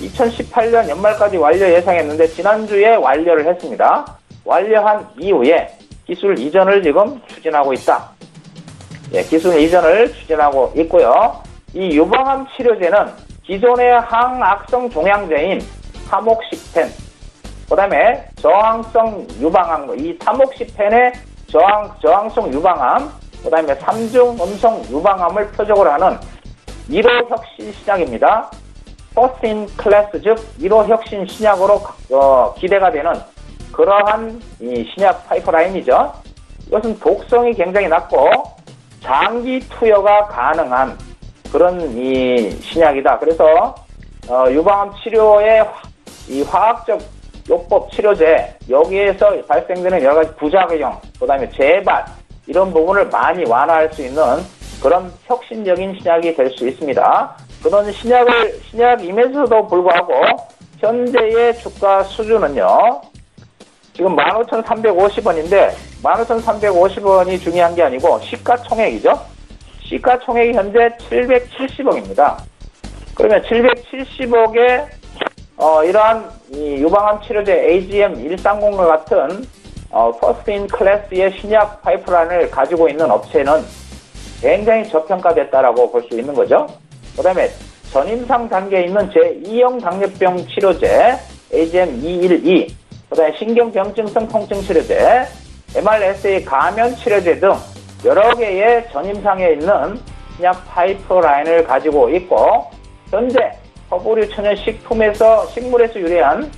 2018년 연말까지 완료 예상했는데 지난주에 완료를 했습니다. 완료한 이후에 기술 이전을 지금 추진하고 있다. 예, 기술 이전을 추진하고 있고요. 이 유방암 치료제는 기존의 항악성 종양제인 타목시펜, 그 다음에 저항성 유방암, 이 타목시펜의 저항성 유방암, 그 다음에 3중 음성 유방암을 표적으로 하는 1호 혁신 신약입니다. First in class, 즉 1호 혁신 신약으로 기대가 되는 그러한 이 신약 파이프라인이죠. 이것은 독성이 굉장히 낮고 장기 투여가 가능한 그런 이 신약이다. 그래서 유방암 치료의 이 화학적 요법 치료제, 여기에서 발생되는 여러 가지 부작용, 그 다음에 재발, 이런 부분을 많이 완화할 수 있는 그런 혁신적인 신약이 될 수 있습니다. 그런 신약임에서도 불구하고 현재의 주가 수준은요, 지금 15,350원인데 15,350원이 중요한 게 아니고 시가총액이죠. 시가총액이 현재 770억입니다. 그러면 770억에 이러한 이 유방암 치료제 AGM-130과 같은 퍼스트 인 클래스의 신약 파이프라인을 가지고 있는 업체는 굉장히 저평가됐다라고 볼 수 있는 거죠. 그 다음에 전임상 단계에 있는 제2형 당뇨병 치료제 AGM-212, 그 다음에 신경병증성 통증 치료제, MRSA 감염 치료제 등 여러 개의 전임상에 있는 신약 파이프라인을 가지고 있고, 현재 허브류 천연 식물에서 유래한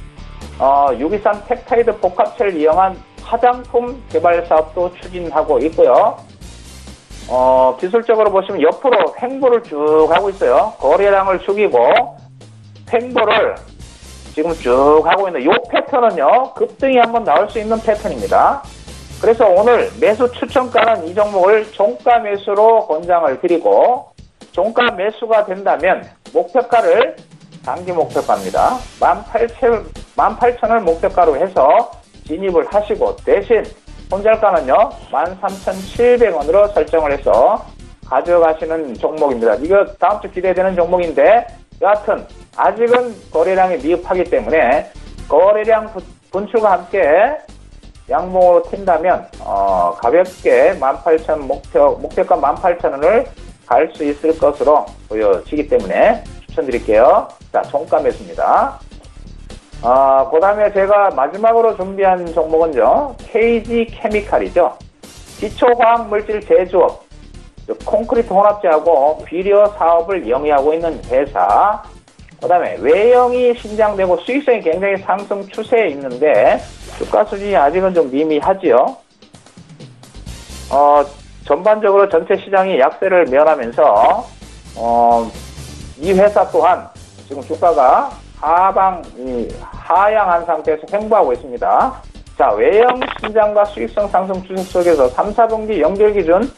유기산 펩타이드 복합체를 이용한 화장품 개발 사업도 추진하고 있고요. 기술적으로 보시면 옆으로 횡보를 쭉 하고 있어요. 거래량을 죽이고 횡보를 지금 쭉 하고 있는 이 패턴은요, 급등이 한번 나올 수 있는 패턴입니다. 그래서 오늘 매수 추천가는 이 종목을 종가 매수로 권장을 드리고, 종가 매수가 된다면 목표가를 단기 목표가입니다. 18,000을 목표가로 해서 진입을 하시고, 대신 손절가는요 13,700원으로 설정을 해서 가져가시는 종목입니다. 이거 다음 주 기대되는 종목인데, 여하튼 아직은 거래량이 미흡하기 때문에 거래량 분출과 함께 양봉으로 튄다면 가볍게 18,000 목표가 18,000원을 갈 수 있을 것으로 보여지기 때문에 추천드릴게요. 자, 종가 매수입니다. 그 다음에 제가 마지막으로 준비한 종목은요, KG 케미칼이죠. 기초화학물질 제조업, 콘크리트 혼합제하고 비료 사업을 영위하고 있는 회사. 그 다음에 외형이 신장되고 수익성이 굉장히 상승 추세에 있는데 주가 수준이 아직은 좀 미미하지요. 전반적으로 전체 시장이 약세를 면하면서 이 회사 또한 지금 주가가 하향한 상태에서 횡보하고 있습니다. 자, 외형 신장과 수익성 상승 추세 속에서 3, 4분기 연결 기준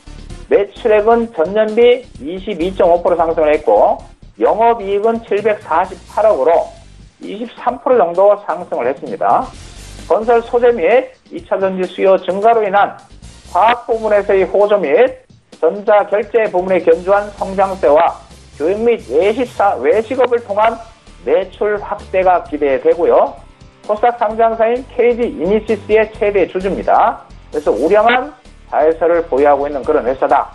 매출액은 전년비 22.5% 상승을 했고 영업이익은 748억으로 23% 정도 상승을 했습니다. 건설 소재 및 2차전지 수요 증가로 인한 화학 부문에서의 호조 및 전자 결제 부문의 견조한 성장세와 교육 및 외식업을 통한 매출 확대가 기대되고요. 코스닥 상장사인 KG 이니시스의 최대 주주입니다. 그래서 우량한 자회사를 보유하고 있는 그런 회사다.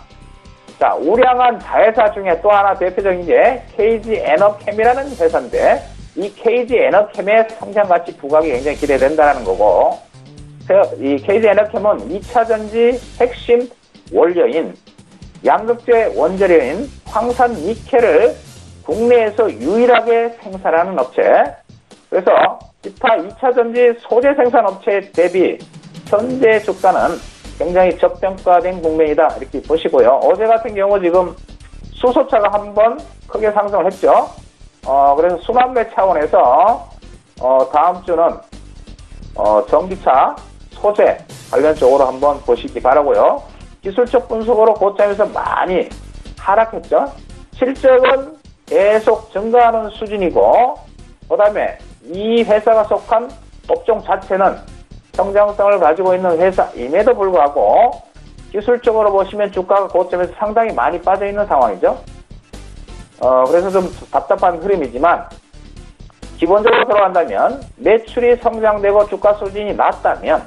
자, 우량한 자회사 중에 또 하나 대표적인 게 KG 에너캠이라는 회사인데 이 KG 에너캠의 성장가치 부각이 굉장히 기대된다는 거고, 이 KG 에너캠은 2차전지 핵심 원료인 양극재 원재료인 황산 니켈을 국내에서 유일하게 생산하는 업체. 그래서 기타 2차전지 소재 생산 업체 대비 현재 주가는 굉장히 저평가된 국면이다, 이렇게 보시고요. 어제 같은 경우 지금 수소차가 한번 크게 상승을 했죠. 그래서 순환매 차원에서 다음 주는 전기차 소재 관련 쪽으로 한번 보시기 바라고요. 기술적 분석으로 고점에서 많이 하락했죠. 실적은 계속 증가하는 수준이고, 그 다음에 이 회사가 속한 업종 자체는 성장성을 가지고 있는 회사임에도 불구하고 기술적으로 보시면 주가가 고점에서 상당히 많이 빠져 있는 상황이죠. 그래서 좀 답답한 흐름이지만 기본적으로 들어간다면 매출이 성장되고 주가 수준이 낮다면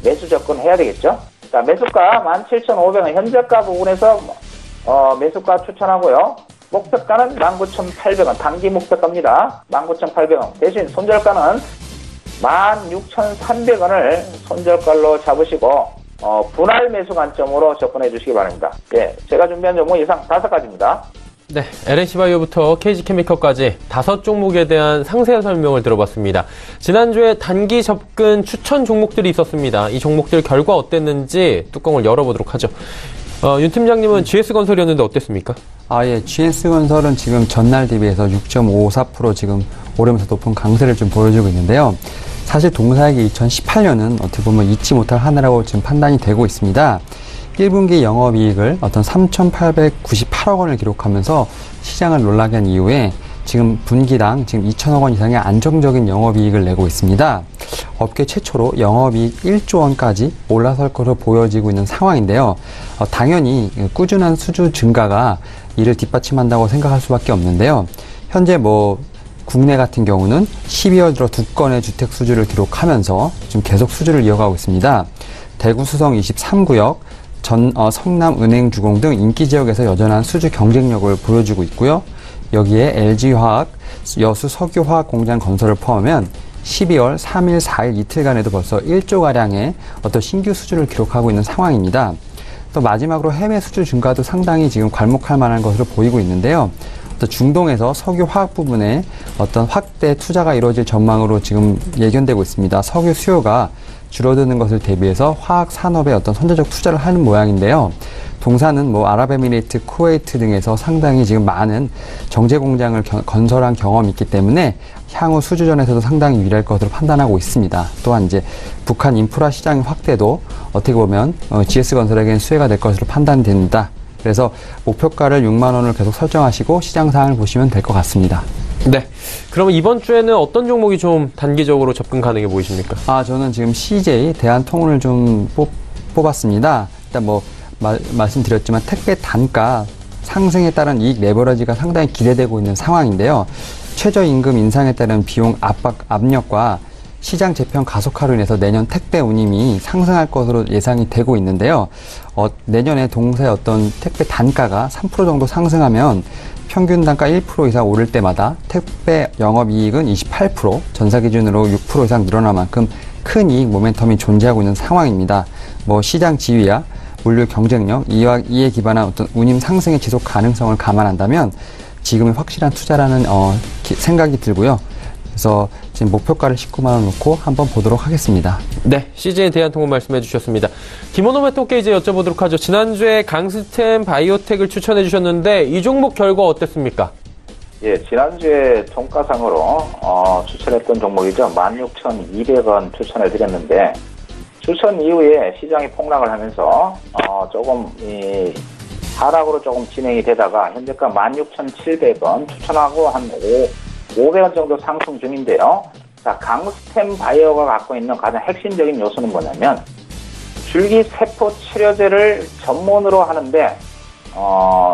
매수 접근해야 되겠죠. 자, 매수가 17,500원 현저가 부분에서 매수가 추천하고요. 목표가는 19,800원, 단기 목표가입니다. 19,800원. 대신 손절가는 16,300원을 손절가로 잡으시고 분할 매수 관점으로 접근해 주시기 바랍니다. 제가 준비한 종목 이상 5가지입니다.
네, LNC바이오부터 KG케미컬까지 5종목에 대한 상세한 설명을 들어봤습니다. 지난주에 단기 접근 추천 종목들이 있었습니다. 이 종목들 결과 어땠는지 뚜껑을 열어보도록 하죠. 윤 팀장님은 GS건설이었는데 어땠습니까?
GS건설은 지금 전날 대비해서 6.54% 지금 오르면서 높은 강세를 좀 보여주고 있는데요. 사실 동사액이 2018년은 어떻게 보면 잊지 못할 한 해라고 지금 판단이 되고 있습니다. 1분기 영업이익을 어떤 3,898억 원을 기록하면서 시장을 놀라게 한 이후에 지금 분기당 지금 2천억 원 이상의 안정적인 영업이익을 내고 있습니다. 업계 최초로 영업이익 1조 원까지 올라설 것으로 보여지고 있는 상황인데요. 당연히 꾸준한 수주 증가가 이를 뒷받침한다고 생각할 수밖에 없는데요. 현재 국내 같은 경우는 12월 들어 2건의 주택 수주를 기록하면서 지금 계속 수주를 이어가고 있습니다. 대구 수성 23구역, 성남 은행주공 등 인기 지역에서 여전한 수주 경쟁력을 보여주고 있고요. 여기에 LG화학, 여수 석유화학 공장 건설을 포함하면 12월 3일, 4일 이틀간에도 벌써 1조가량의 어떤 신규 수주를 기록하고 있는 상황입니다. 또 마지막으로 해외 수주 증가도 상당히 지금 괄목할 만한 것으로 보이고 있는데요. 또 중동에서 석유화학 부분에 어떤 확대 투자가 이루어질 전망으로 지금 예견되고 있습니다. 석유 수요가 줄어드는 것을 대비해서 화학 산업에 어떤 선제적 투자를 하는 모양인데요. 동사는 아랍에미레이트, 쿠웨이트 등에서 상당히 지금 많은 정제 공장을 건설한 경험이 있기 때문에 향후 수주전에서도 상당히 유리할 것으로 판단하고 있습니다. 또한 이제 북한 인프라 시장의 확대도 어떻게 보면 GS건설에게는 수혜가 될 것으로 판단됩니다. 그래서 목표가를 6만 원을 계속 설정하시고 시장 상황을 보시면 될 것 같습니다.
네. 그러면 이번 주에는 어떤 종목이 좀 단기적으로 접근 가능해 보이십니까?
저는 지금 CJ, 대한통운을 좀 뽑았습니다. 일단 말씀드렸지만 택배 단가 상승에 따른 이익 레버리지가 상당히 기대되고 있는 상황인데요. 최저임금 인상에 따른 비용 압력과 시장 재편 가속화로 인해서 내년 택배 운임이 상승할 것으로 예상이 되고 있는데요. 내년에 동사의 어떤 택배 단가가 3% 정도 상승하면 평균 단가 1% 이상 오를 때마다 택배 영업이익은 28%, 전사 기준으로 6% 이상 늘어날 만큼 큰 이익 모멘텀이 존재하고 있는 상황입니다. 시장 지위야 물류 경쟁력, 이에 기반한 어떤 운임 상승의 지속 가능성을 감안한다면 지금의 확실한 투자라는 생각이 들고요. 그래서 지금 목표가를 19만 원 놓고 한번 보도록 하겠습니다.
네, CJ에 대한 통보 말씀해 주셨습니다. 김원호 매토께 이제 여쭤보도록 하죠. 지난주에 강스템 바이오텍을 추천해 주셨는데 이 종목 결과 어땠습니까?
예, 지난주에 종가상으로 추천했던 종목이죠. 16,200원 추천을 드렸는데 추천 이후에 시장이 폭락을 하면서 조금 하락으로 조금 진행이 되다가 현재가 16,700원 추천하고 한 500원 정도 상승 중인데요. 자, 강스템 바이오가 갖고 있는 가장 핵심적인 요소는 뭐냐면 줄기세포 치료제를 전문으로 하는데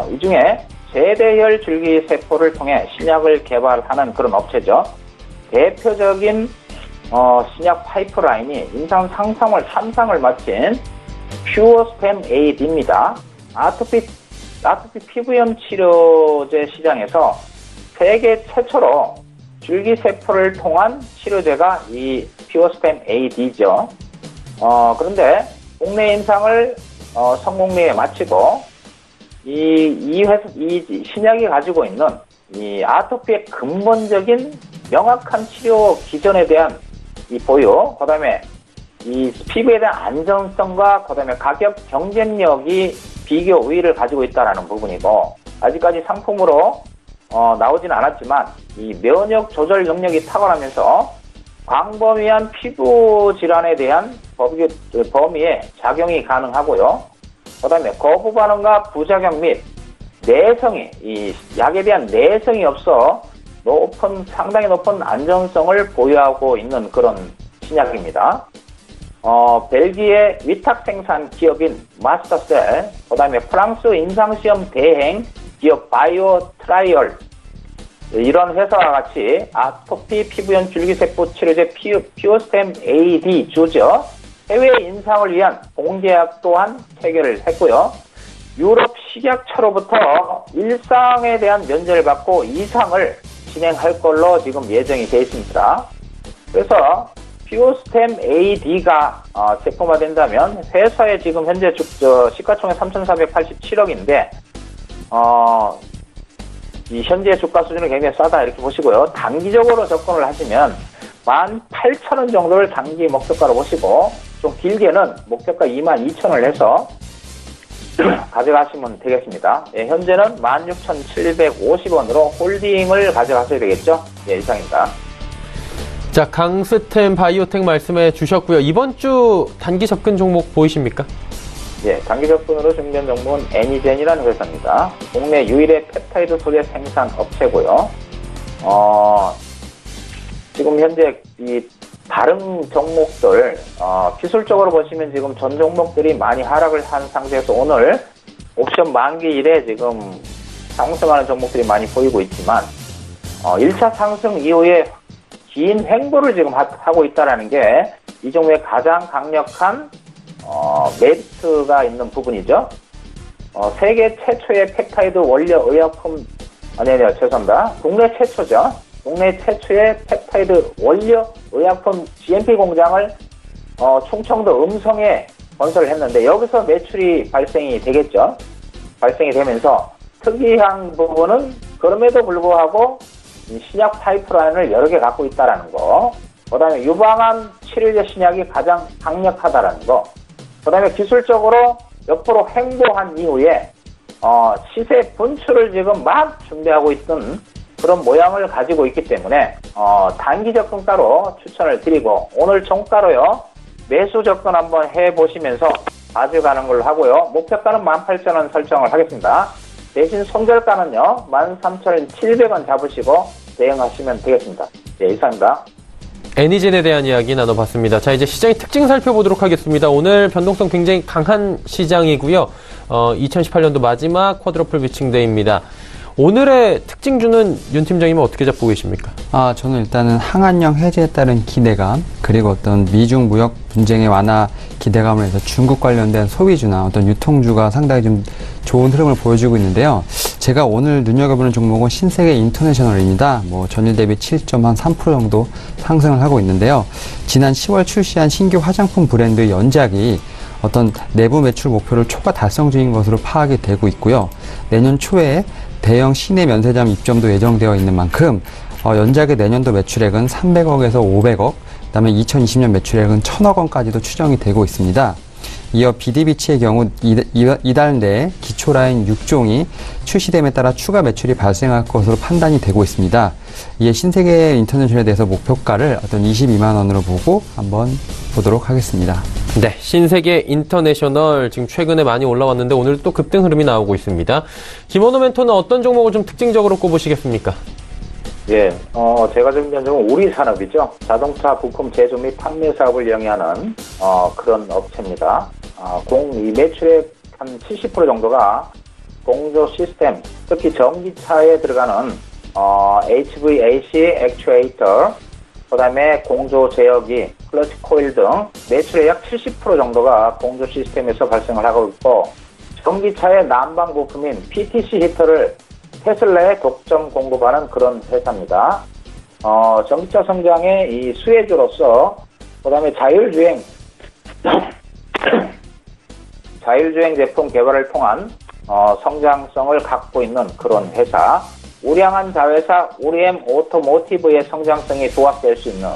이 중에 제대혈 줄기세포를 통해 신약을 개발하는 그런 업체죠. 대표적인 신약 파이프라인이 임상 3상을 마친 퓨어스템 AD입니다. 아토피 피부염 치료제 시장에서 세계 최초로 줄기세포를 통한 치료제가 이 퓨어스템 AD죠. 그런데 국내 임상을 성공리에 마치고 이 신약이 가지고 있는 이 아토피의 근본적인 명확한 치료 기전에 대한 이 보유, 그 다음에 이 피부에 대한 안전성과 그 다음에 가격 경쟁력이 비교 우위를 가지고 있다는 부분이고, 아직까지 상품으로 나오진 않았지만 이 면역 조절 능력이 탁월하면서 광범위한 피부 질환에 대한 범위에 작용이 가능하고요. 그 다음에 거부 반응과 부작용 및 내성이, 이 약에 대한 내성이 없어 상당히 높은 안전성을 보유하고 있는 그런 신약입니다. 벨기에 위탁 생산 기업인 마스터셀, 그 다음에 프랑스 임상시험 대행 기업 바이오 트라이얼, 이런 회사와 같이 아토피 피부염 줄기세포 치료제 퓨어스템 AD 주죠. 해외 임상을 위한 공제약 또한 체결을 했고요. 유럽 식약처로부터 1상에 대한 면제를 받고 2상을 진행할 걸로 지금 예정이 되어 있습니다. 그래서 퓨어스템 AD가 제품화된다면 회사의 지금 현재 시가총액 3,487억인데 이 현재 주가 수준은 굉장히 싸다 이렇게 보시고요. 단기적으로 접근을 하시면 18,000원 정도를 단기 목표가로 보시고 좀 길게는 목표가 22,000원을 해서 가져가시면 되겠습니다. 예, 현재는 16,750원으로 홀딩을 가져가셔야 되겠죠. 예, 이상입니다.
자, 강스템 바이오텍 말씀해 주셨고요. 이번 주 단기 접근 종목 보이십니까?
예, 단기 접근으로 준비한 종목은 애니젠이라는 회사입니다. 국내 유일의 펩타이드 소재 생산 업체고요. 지금 현재 이 다른 종목들 기술적으로 보시면 지금 전 종목들이 많이 하락을 한 상태에서 오늘 옵션 만기일에 지금 상승하는 종목들이 많이 보이고 있지만 1차 상승 이후에 긴 횡보를 지금 하고 있다는 게 이 종목의 가장 강력한 메리트가 있는 부분이죠. 세계 최초의 펩타이드 원료 의약품, 죄송합니다. 국내 최초죠. 국내 최초의 펩타이드 원료 의약품 GMP 공장을 충청도 음성에 건설을 했는데 여기서 매출이 발생이 되겠죠. 발생이 되면서 특이한 부분은 그럼에도 불구하고 이 신약 파이프라인을 여러 개 갖고 있다는 거, 그 다음에 유방암 치료제 신약이 가장 강력하다는 거, 그 다음에 기술적으로 옆으로 횡보한 이후에 시세 분출을 지금 막 준비하고 있던 그런 모양을 가지고 있기 때문에 단기 접근가로 추천을 드리고, 오늘 종가로요 매수 접근 한번 해보시면서 가져가는 걸로 하고요. 목표가는 18,000원 설정을 하겠습니다. 대신 손절가는요 13,700원 잡으시고 대응하시면 되겠습니다. 네, 이상입니다.
애니젠에 대한 이야기 나눠봤습니다. 자, 이제 시장의 특징 살펴보도록 하겠습니다. 오늘 변동성 굉장히 강한 시장이고요. 2018년도 마지막 쿼드러플 위칭데이입니다. 오늘의 특징주는 윤 팀장님은 어떻게 잡고 계십니까?
저는 일단은 항한령 해제에 따른 기대감, 그리고 어떤 미중 무역 분쟁의 완화 기대감을 해서 중국 관련된 소비주나 어떤 유통주가 상당히 좀 좋은 흐름을 보여주고 있는데요. 제가 오늘 눈여겨보는 종목은 신세계 인터내셔널입니다. 전일 대비 7.3% 정도 상승을 하고 있는데요. 지난 10월 출시한 신규 화장품 브랜드 연작이 어떤 내부 매출 목표를 초과 달성 중인 것으로 파악이 되고 있고요. 내년 초에 대형 시내 면세점 입점도 예정되어 있는 만큼 연작의 내년도 매출액은 300억에서 500억, 그다음에 2020년 매출액은 1000억 원까지도 추정이 되고 있습니다. 이어 비디비치의 경우 이달 내에 기초라인 6종이 출시됨에 따라 추가 매출이 발생할 것으로 판단이 되고 있습니다. 이에 신세계 인터내셔널에 대해서 목표가를 어떤 22만 원으로 보고 한번 보도록 하겠습니다.
네, 신세계 인터내셔널 지금 최근에 많이 올라왔는데 오늘 또 급등 흐름이 나오고 있습니다. 김원호 멘토는 어떤 종목을 좀 특징적으로 꼽으시겠습니까?
예, 제가 준비한 종목은 우리산업이죠. 자동차 부품 제조 및 판매 사업을 영위하는 그런 업체입니다. 이 매출의 한 70% 정도가 공조 시스템, 특히 전기차에 들어가는 HVAC 액추에이터, 그 다음에 공조 제어기, 클러치 코일 등 매출의 약 70% 정도가 공조 시스템에서 발생을 하고 있고, 전기차의 난방 부품인 PTC 히터를 테슬라에 독점 공급하는 그런 회사입니다. 전기차 성장의 이 수혜주로서, 그 다음에 자율주행 제품 개발을 통한 성장성을 갖고 있는 그런 회사, 우량한 자회사 우리엠 오토모티브의 성장성이 부각될 수 있는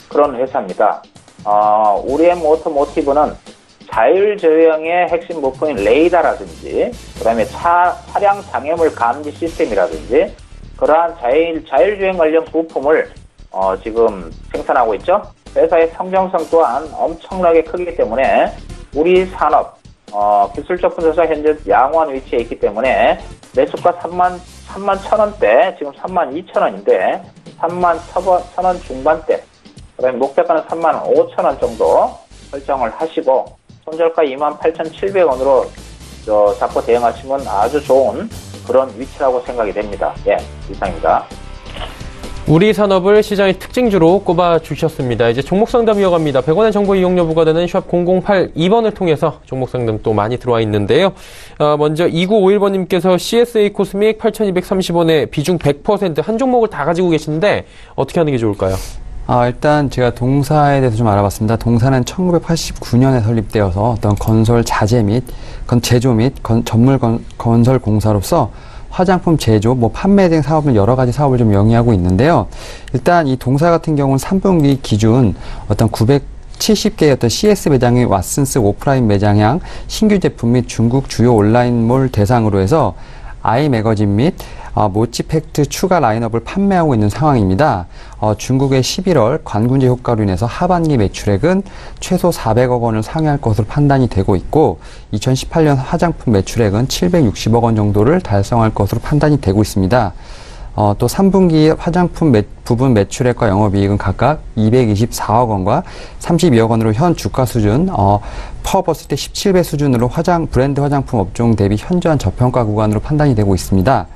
그런 회사입니다. 우리엠 오토모티브는 자율주행의 핵심 부품인 레이더라든지, 그 다음에 차량 장애물 감지 시스템이라든지, 그러한 자율주행 관련 부품을 지금 생산하고 있죠. 회사의 성장성 또한 엄청나게 크기 때문에 우리 산업 기술적 분석사 현재 양호한 위치에 있기 때문에 매수가 3만 1,000원대, 지금 3만 2,000원인데 3만 1,000원 중반대, 그다음에 목표가는 3만 5,000원 정도 설정을 하시고 손절가 28,700원으로 잡고 대응하시면 아주 좋은 그런 위치라고 생각이 됩니다. 예, 이상입니다.
우리 산업을 시장의 특징주로 꼽아주셨습니다. 이제 종목 상담 이어갑니다. 100원의 정보 이용료 부과되는 샵 0082번을 통해서 종목 상담 또 많이 들어와 있는데요. 먼저 2951번님께서 CSA 코스믹 8,230원에 비중 100% 한 종목을 다 가지고 계신데 어떻게 하는 게 좋을까요?
일단 제가 동사에 대해서 좀 알아봤습니다. 동사는 1989년에 설립되어서 어떤 건설 자재 및 제조 및 전문 건설 공사로서 화장품 제조, 판매 등 사업을 여러 가지 사업을 좀 영위하고 있는데요. 일단 이 동사 같은 경우는 3분기 기준 어떤 970개의 어떤 CS 매장의 왓슨스 오프라인 매장향 신규 제품 및 중국 주요 온라인몰 대상으로 해서 아이 매거진 및 모찌 팩트 추가 라인업을 판매하고 있는 상황입니다. 중국의 11월 관군제 효과로 인해서 하반기 매출액은 최소 400억 원을 상회할 것으로 판단이 되고 있고 2018년 화장품 매출액은 760억 원 정도를 달성할 것으로 판단이 되고 있습니다. 또 3분기 화장품 부분 매출액과 영업이익은 각각 224억 원과 32억 원으로 현 주가 수준, 퍼봤을 때 17배 수준으로 브랜드 화장품 업종 대비 현저한 저평가 구간으로 판단이 되고 있습니다.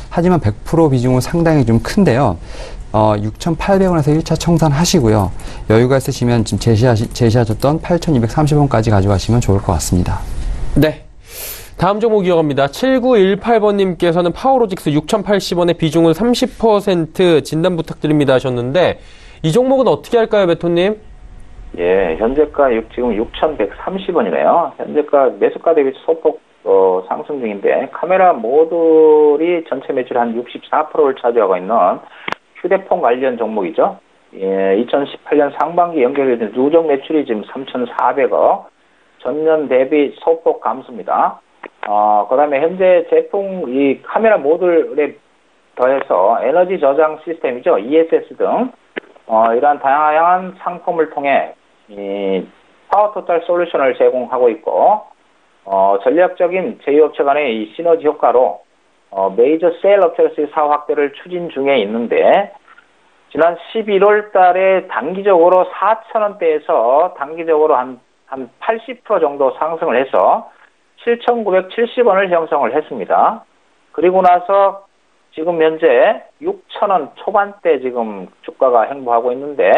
하지만 100% 비중은 상당히 좀 큰데요. 6,800원에서 1차 청산하시고요. 여유가 있으시면 지금 제시하셨던 8,230원까지 가져가시면 좋을 것 같습니다.
네. 다음 종목 이어갑니다. 7918번님께서는 파워로직스 6,080원의 비중을 30% 진단 부탁드립니다 하셨는데 이 종목은 어떻게 할까요, 베토님?
예, 현재가 지금 6,130원이네요. 현재가 매수가 대비 소폭 상승 중인데 카메라 모듈이 전체 매출 한 64%를 차지하고 있는 휴대폰 관련 종목이죠. 예, 2018년 상반기 연결된 누적 매출이 지금 3,400억, 전년 대비 소폭 감소입니다. 그 다음에 현재 제품 이 카메라 모듈에 더해서 에너지 저장 시스템이죠. ESS 등 이러한 다양한 상품을 통해 이 파워 토탈 솔루션을 제공하고 있고 전략적인 제휴업체 간의 이 시너지 효과로 메이저 세일 업체로서의 사업 확대를 추진 중에 있는데 지난 11월 달에 단기적으로 4,000원대에서 단기적으로 한 80% 정도 상승을 해서 7,970원을 형성을 했습니다. 그리고 나서 지금 현재 6,000원 초반대 지금 주가가 행보하고 있는데,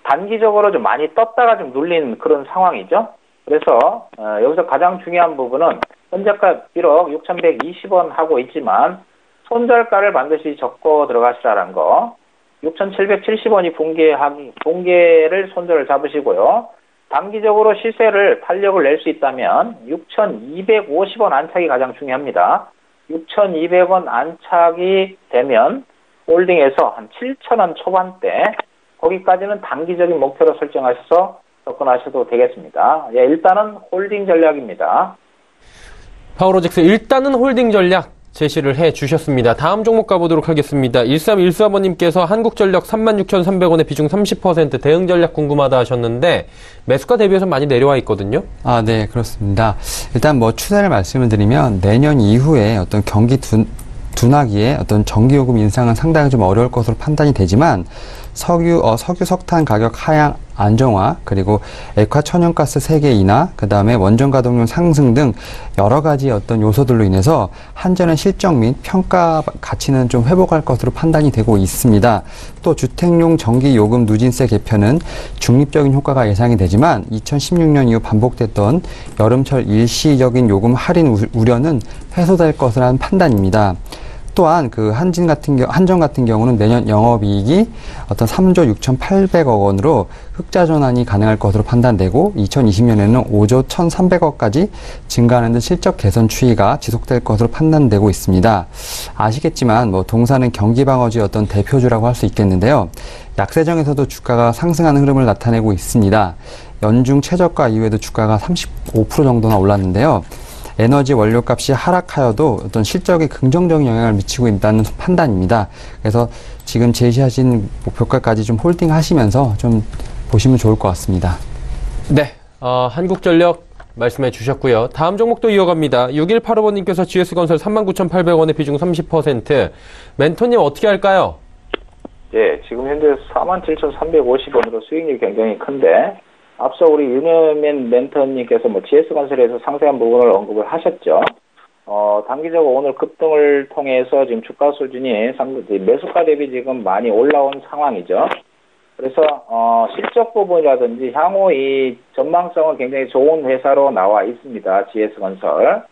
단기적으로 좀 많이 떴다가 좀 눌린 그런 상황이죠. 그래서, 여기서 가장 중요한 부분은, 현재가 비록 6,120원 하고 있지만, 손절가를 반드시 적고 들어가시라는 거, 6,770원이 붕괴를 손절을 잡으시고요. 단기적으로 시세를 탄력을 낼 수 있다면 6,250원 안착이 가장 중요합니다. 6,200원 안착이 되면 홀딩에서 한 7,000원 초반대 거기까지는 단기적인 목표로 설정하셔서 접근하셔도 되겠습니다. 예, 일단은 홀딩 전략입니다.
파워로직스 일단은 홀딩 전략 제시를 해 주셨습니다. 다음 종목 가보도록 하겠습니다. 1314번님께서 한국전력 36,300원에 비중 30% 대응 전략 궁금하다 하셨는데 매수가 대비해서 많이 내려와 있거든요.
아, 네, 그렇습니다. 일단 뭐 추세를 말씀을 드리면 내년 이후에 어떤 경기 둔화기에 어떤 전기요금 인상은 상당히 좀 어려울 것으로 판단이 되지만 석유, 석탄 가격 하향 안정화, 그리고 액화 천연가스 세계 인하, 그 다음에 원전 가동률 상승 등 여러 가지 어떤 요소들로 인해서 한전의 실적 및 평가 가치는 좀 회복할 것으로 판단이 되고 있습니다. 또 주택용 전기요금 누진세 개편은 중립적인 효과가 예상이 되지만 2016년 이후 반복됐던 여름철 일시적인 요금 할인 우려는 해소될 것이라는 판단입니다. 또한 그 한전 같은 경우는 내년 영업이익이 어떤 3조 6,800억 원으로 흑자 전환이 가능할 것으로 판단되고 2020년에는 5조 1,300억까지 증가하는 등 실적 개선 추이가 지속될 것으로 판단되고 있습니다. 아시겠지만 뭐 동사는 경기 방어주의 어떤 대표주라고 할 수 있겠는데요. 약세정에서도 주가가 상승하는 흐름을 나타내고 있습니다. 연중 최저가 이후에도 주가가 35% 정도나 올랐는데요. 에너지 원료값이 하락하여도 어떤 실적에 긍정적인 영향을 미치고 있다는 판단입니다. 그래서 지금 제시하신 목표가까지 좀 홀딩하시면서 좀 보시면 좋을 것 같습니다.
네, 한국전력 말씀해 주셨고요. 다음 종목도 이어갑니다. 6185번님께서 GS건설 39,800원에 비중 30%. 멘토님 어떻게 할까요?
예, 지금 현재 47,350원으로 수익률이 굉장히 큰데 앞서 우리 윤여맨 멘토님께서 뭐 GS건설에서 상세한 부분을 언급을 하셨죠. 단기적으로 오늘 급등을 통해서 지금 주가 수준이 매수가 대비 지금 많이 올라온 상황이죠. 그래서 실적 부분이라든지 향후 이 전망성은 굉장히 좋은 회사로 나와 있습니다. GS건설.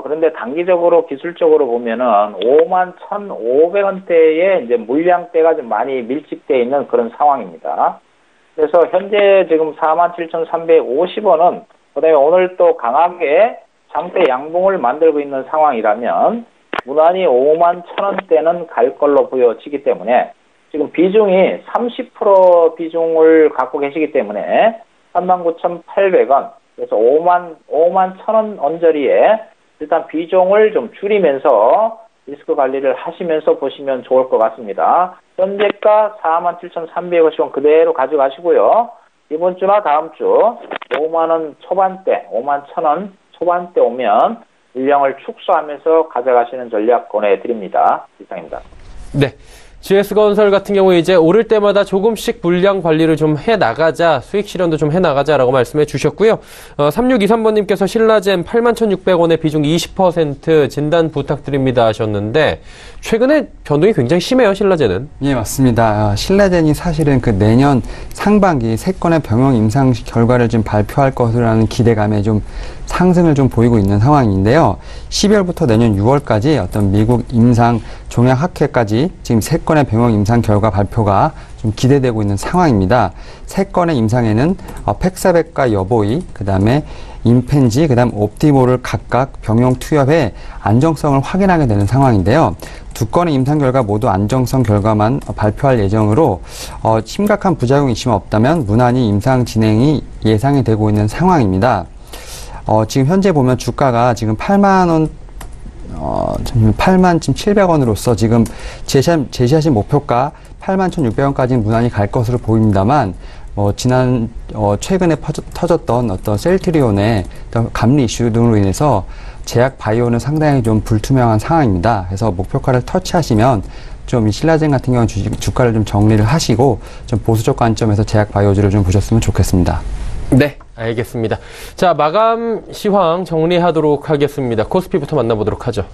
그런데 단기적으로 기술적으로 보면은 51,500원대의 이제 물량대가 좀 많이 밀집되어 있는 그런 상황입니다. 그래서 현재 지금 47,350원은 그다음에 오늘 또 강하게 장대 양봉을 만들고 있는 상황이라면 무난히 51,000원대는 갈 걸로 보여지기 때문에 지금 비중이 30% 비중을 갖고 계시기 때문에 39,800원 그래서 51,000원 언저리에 일단 비중을 좀 줄이면서 리스크 관리를 하시면서 보시면 좋을 것 같습니다. 현재가 47,350원 그대로 가져가시고요. 이번 주나 다음 주 5만원 초반대, 51,000원 초반대 오면 물량을 축소하면서 가져가시는 전략 권해드립니다. 이상입니다.
네. GS건설 같은 경우에 이제 오를 때마다 조금씩 물량 관리를 좀 해나가자, 수익 실현도 좀 해나가자라고 말씀해 주셨고요. 3623번님께서 신라젠 81,600원에 비중 20% 진단 부탁드립니다 하셨는데 최근에 변동이 굉장히 심해요, 신라젠은.
예, 맞습니다. 신라젠이 사실은 그 내년 상반기 3건의 병역 임상 결과를 좀 발표할 것이라는 기대감에 좀 상승을 좀 보이고 있는 상황인데요. 12월부터 내년 6월까지 어떤 미국 임상 종양학회까지 지금 3건의 병역 임상 결과 발표가 좀 기대되고 있는 상황입니다. 3건의 임상에는 팩사백과 여보이, 그 다음에 임펜지, 그 다음 옵티모를 각각 병용 투여해 안정성을 확인하게 되는 상황인데요. 2건의 임상 결과 모두 안정성 결과만 발표할 예정으로 심각한 부작용이 있으면 없다면 무난히 임상 진행이 예상이 되고 있는 상황입니다. 지금 현재 보면 주가가 지금 87,700원으로서 지금 제시하신 목표가 81,600원까지는 무난히 갈 것으로 보입니다만, 최근에 터졌던 어떤 셀트리온의 감리 이슈 등으로 인해서 제약 바이오는 상당히 좀 불투명한 상황입니다. 그래서 목표가를 터치하시면 좀 이 신라젠 같은 경우는 주가를 좀 정리를 하시고 좀 보수적 관점에서 제약 바이오주를 좀 보셨으면 좋겠습니다.
네, 알겠습니다. 자, 마감 시황 정리하도록 하겠습니다. 코스피부터 만나보도록 하죠.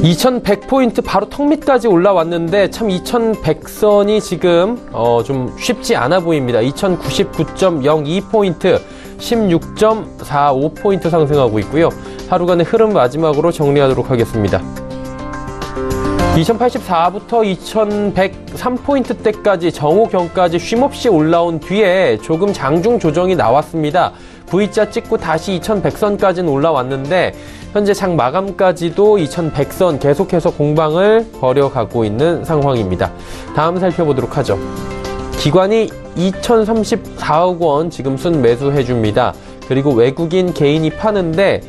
2100포인트 바로 턱 밑까지 올라왔는데 참 2100선이 지금 좀 쉽지 않아 보입니다. 2099.02포인트 16.45포인트 상승하고 있고요. 하루간의 흐름 마지막으로 정리하도록 하겠습니다. 2084부터 2103포인트대까지 정오경까지 쉼없이 올라온 뒤에 조금 장중 조정이 나왔습니다. V자 찍고 다시 2100선까지는 올라왔는데 현재 장 마감까지도 2100선 계속해서 공방을 벌여가고 있는 상황입니다. 다음 살펴보도록 하죠. 기관이 2034억 원 지금 순매수해줍니다. 그리고 외국인 개인이 파는데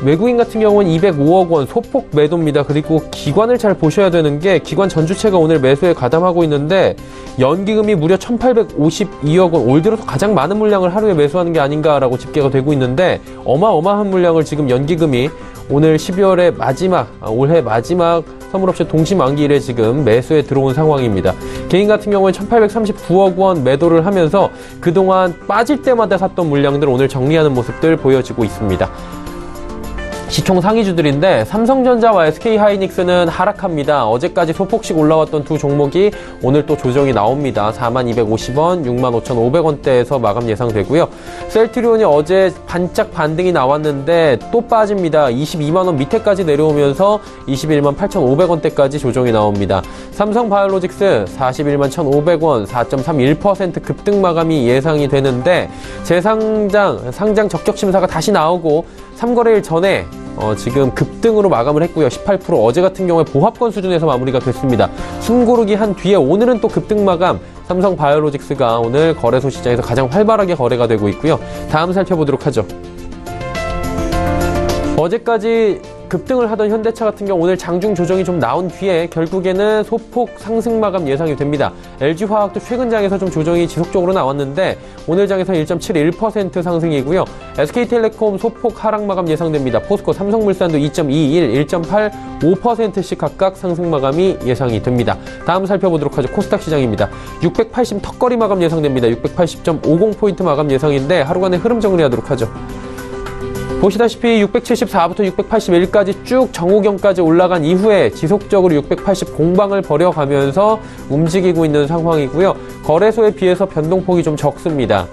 외국인 같은 경우는 205억 원 소폭 매도입니다. 그리고 기관을 잘 보셔야 되는 게 기관 전주체가 오늘 매수에 가담하고 있는데 연기금이 무려 1852억 원, 올 들어서 가장 많은 물량을 하루에 매수하는 게 아닌가라고 집계가 되고 있는데 어마어마한 물량을 지금 연기금이 오늘 12월의 마지막, 올해 마지막 선물옵션 동시만기일에 지금 매수에 들어온 상황입니다. 개인 같은 경우는 1839억 원 매도를 하면서 그동안 빠질 때마다 샀던 물량들 오늘 정리하는 모습들 보여지고 있습니다. 시총 상위주들인데 삼성전자와 SK하이닉스는 하락합니다. 어제까지 소폭씩 올라왔던 두 종목이 오늘 또 조정이 나옵니다. 4250원, 65,500원대에서 마감 예상되고요. 셀트리온이 어제 반짝 반등이 나왔는데 또 빠집니다. 22만원 밑에까지 내려오면서 21만 8,500원대까지 조정이 나옵니다. 삼성바이오로직스 41만 1,500원, 4.31% 급등 마감이 예상이 되는데 상장 적격 심사가 다시 나오고 3거래일 전에 지금 급등으로 마감을 했고요. 18% 어제 같은 경우에 보합권 수준에서 마무리가 됐습니다. 숨고르기 한 뒤에 오늘은 또 급등 마감 삼성바이오로직스가 오늘 거래소 시장에서 가장 활발하게 거래가 되고 있고요. 다음 살펴보도록 하죠. 어제까지 급등을 하던 현대차 같은 경우 오늘 장중 조정이 좀 나온 뒤에 결국에는 소폭 상승 마감 예상이 됩니다. LG화학도 최근 장에서 좀 조정이 지속적으로 나왔는데 오늘 장에서 1.71% 상승이고요. SK텔레콤 소폭 하락 마감 예상됩니다. 포스코, 삼성물산도 2.21, 1.85%씩 각각 상승 마감이 예상이 됩니다. 다음 살펴보도록 하죠. 코스닥 시장입니다. 680 턱걸이 마감 예상됩니다. 680.50포인트 마감 예상인데 하루간의 흐름 정리하도록 하죠. 보시다시피 674부터 681까지 쭉 정오경까지 올라간 이후에 지속적으로 680 공방을 벌여가면서 움직이고 있는 상황이고요. 거래소에 비해서 변동폭이 좀 적습니다.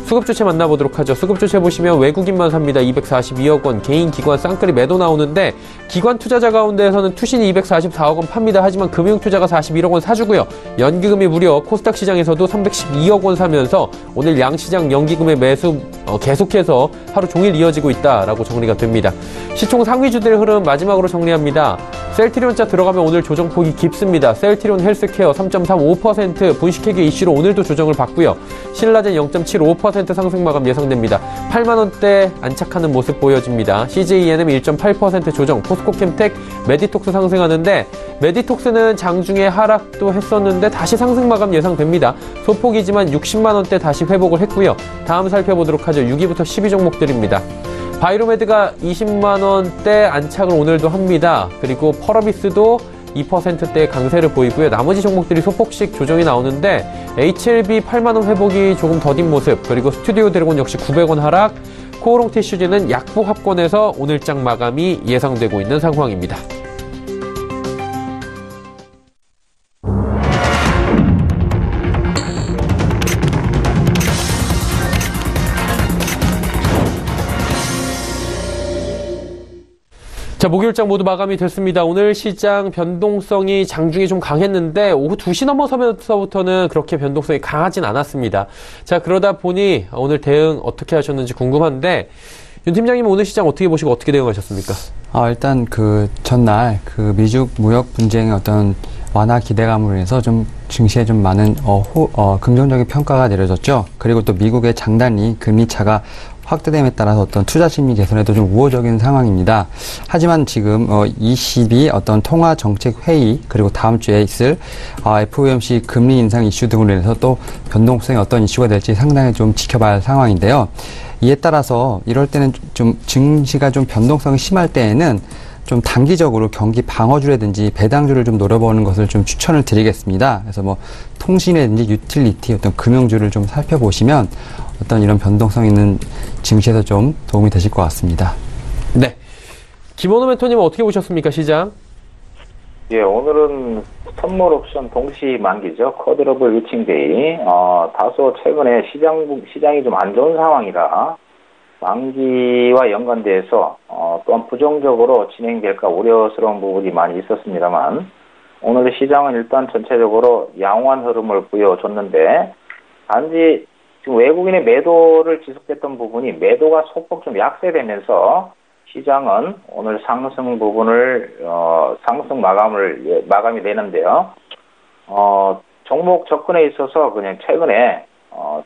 수급주체 만나보도록 하죠. 수급주체 보시면 외국인만 삽니다. 242억 원, 개인 기관 쌍끌이 매도 나오는데 기관 투자자 가운데에서는 투신이 244억 원 팝니다. 하지만 금융투자가 41억 원 사주고요. 연기금이 무려 코스닥 시장에서도 312억 원 사면서 오늘 양시장 연기금의 매수 계속해서 하루 종일 이어지고 있다라고 정리가 됩니다. 시총 상위주들의 흐름 마지막으로 정리합니다. 셀트리온자 들어가면 오늘 조정폭이 깊습니다. 셀트리온 헬스케어 3.35% 분식회계 이슈로 오늘도 조정을 받고요. 신라젠 0.75% 상승 마감 예상됩니다. 8만원대 안착하는 모습 보여집니다. CJENM 1.8% 조정, 포스코캠텍, 메디톡스 상승하는데 메디톡스는 장중에 하락도 했었는데 다시 상승 마감 예상됩니다. 소폭이지만 60만원대 다시 회복을 했고요. 다음 살펴보도록 하죠. 6위부터 10위 종목들입니다. 바이로메드가 20만원대 안착을 오늘도 합니다. 그리고 펄어비스도 2%대의 강세를 보이고요. 나머지 종목들이 소폭씩 조정이 나오는데 HLB 8만원 회복이 조금 더딘 모습, 그리고 스튜디오 드래곤 역시 900원 하락, 코오롱 티슈즈는 약복 합권에서 오늘장 마감이 예상되고 있는 상황입니다. 자, 목요일장 모두 마감이 됐습니다. 오늘 시장 변동성이 장중에 좀 강했는데 오후 2시 넘어서면서부터는 그렇게 변동성이 강하진 않았습니다. 자, 그러다 보니 오늘 대응 어떻게 하셨는지 궁금한데 윤 팀장님은 오늘 시장 어떻게 보시고 어떻게 대응하셨습니까?
일단 그 전날 그 미중 무역 분쟁의 어떤 완화 기대감으로 인해서 좀 증시에 좀 많은 긍정적인 평가가 내려졌죠. 그리고 또 미국의 장단기 금리 차가 확대됨에 따라서 어떤 투자 심리 개선에도 좀 우호적인 상황입니다. 하지만 지금 ECB 어떤 통화 정책 회의, 그리고 다음 주에 있을 FOMC 금리 인상 이슈 등으로 인해서 또 변동성이 어떤 이슈가 될지 상당히 좀 지켜봐야 할 상황인데요. 이에 따라서 이럴 때는 좀 증시가 좀 변동성이 심할 때에는 좀 단기적으로 경기 방어주라든지 배당주를 좀 노려보는 것을 좀 추천을 드리겠습니다. 그래서 뭐 통신이라든지 유틸리티, 어떤 금융주를 좀 살펴보시면 어떤 이런 변동성 있는 증시에서 좀 도움이 되실 것 같습니다.
네. 김원호 멘토님은 어떻게 보셨습니까, 시장?
예, 오늘은 선물 옵션 동시 만기죠. 쿼드러블 위칭데이. 다소 최근에 시장이 좀 안 좋은 상황이라 만기와 연관돼서 또한 부정적으로 진행될까 우려스러운 부분이 많이 있었습니다만 오늘 시장은 일단 전체적으로 양호한 흐름을 보여줬는데 단지 지금 외국인의 매도를 지속했던 부분이 매도가 소폭 좀 약세되면서 시장은 오늘 상승 부분을 상승 마감이 되는데요. 종목 접근에 있어서 그냥 최근에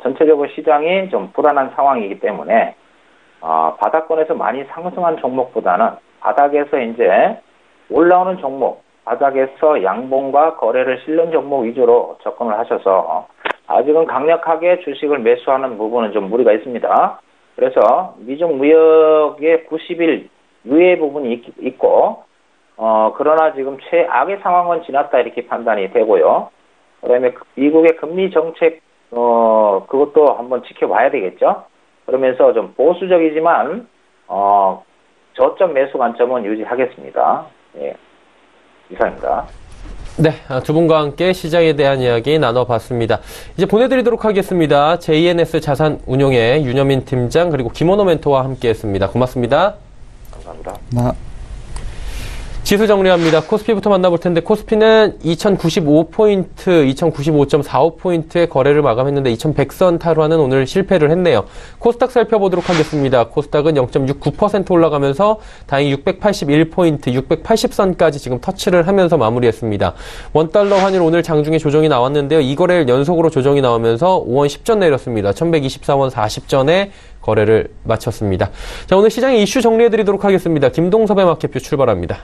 전체적으로 시장이 좀 불안한 상황이기 때문에 바닥권에서 많이 상승한 종목보다는 바닥에서 이제 올라오는 종목, 바닥에서 양봉과 거래를 실는 종목 위주로 접근을 하셔서 아직은 강력하게 주식을 매수하는 부분은 좀 무리가 있습니다. 그래서 미중 무역의 90일 유예 부분이 있고 그러나 지금 최악의 상황은 지났다 이렇게 판단이 되고요. 그다음에 미국의 금리 정책 그것도 한번 지켜봐야 되겠죠. 그러면서 좀 보수적이지만 저점 매수 관점은 유지하겠습니다. 예, 이상입니다.
네, 두 분과 함께 시장에 대한 이야기 나눠봤습니다. 이제 보내드리도록 하겠습니다. JNS 자산운용의 윤여민 팀장 그리고 김원호 멘토와 함께했습니다. 고맙습니다.
감사합니다.
지수 정리합니다. 코스피부터 만나볼 텐데 코스피는 2095포인트, 2095.45포인트의 거래를 마감했는데 2100선 탈환은 오늘 실패를 했네요. 코스닥 살펴보도록 하겠습니다. 코스닥은 0.69% 올라가면서 다행히 681포인트, 680선까지 지금 터치를 하면서 마무리했습니다. 원달러 환율 오늘 장중에 조정이 나왔는데요. 이 거래일 연속으로 조정이 나오면서 5원 10전 내렸습니다. 1124원 40전에 거래를 마쳤습니다. 자, 오늘 시장의 이슈 정리해드리도록 하겠습니다. 김동섭의 마켓뷰 출발합니다.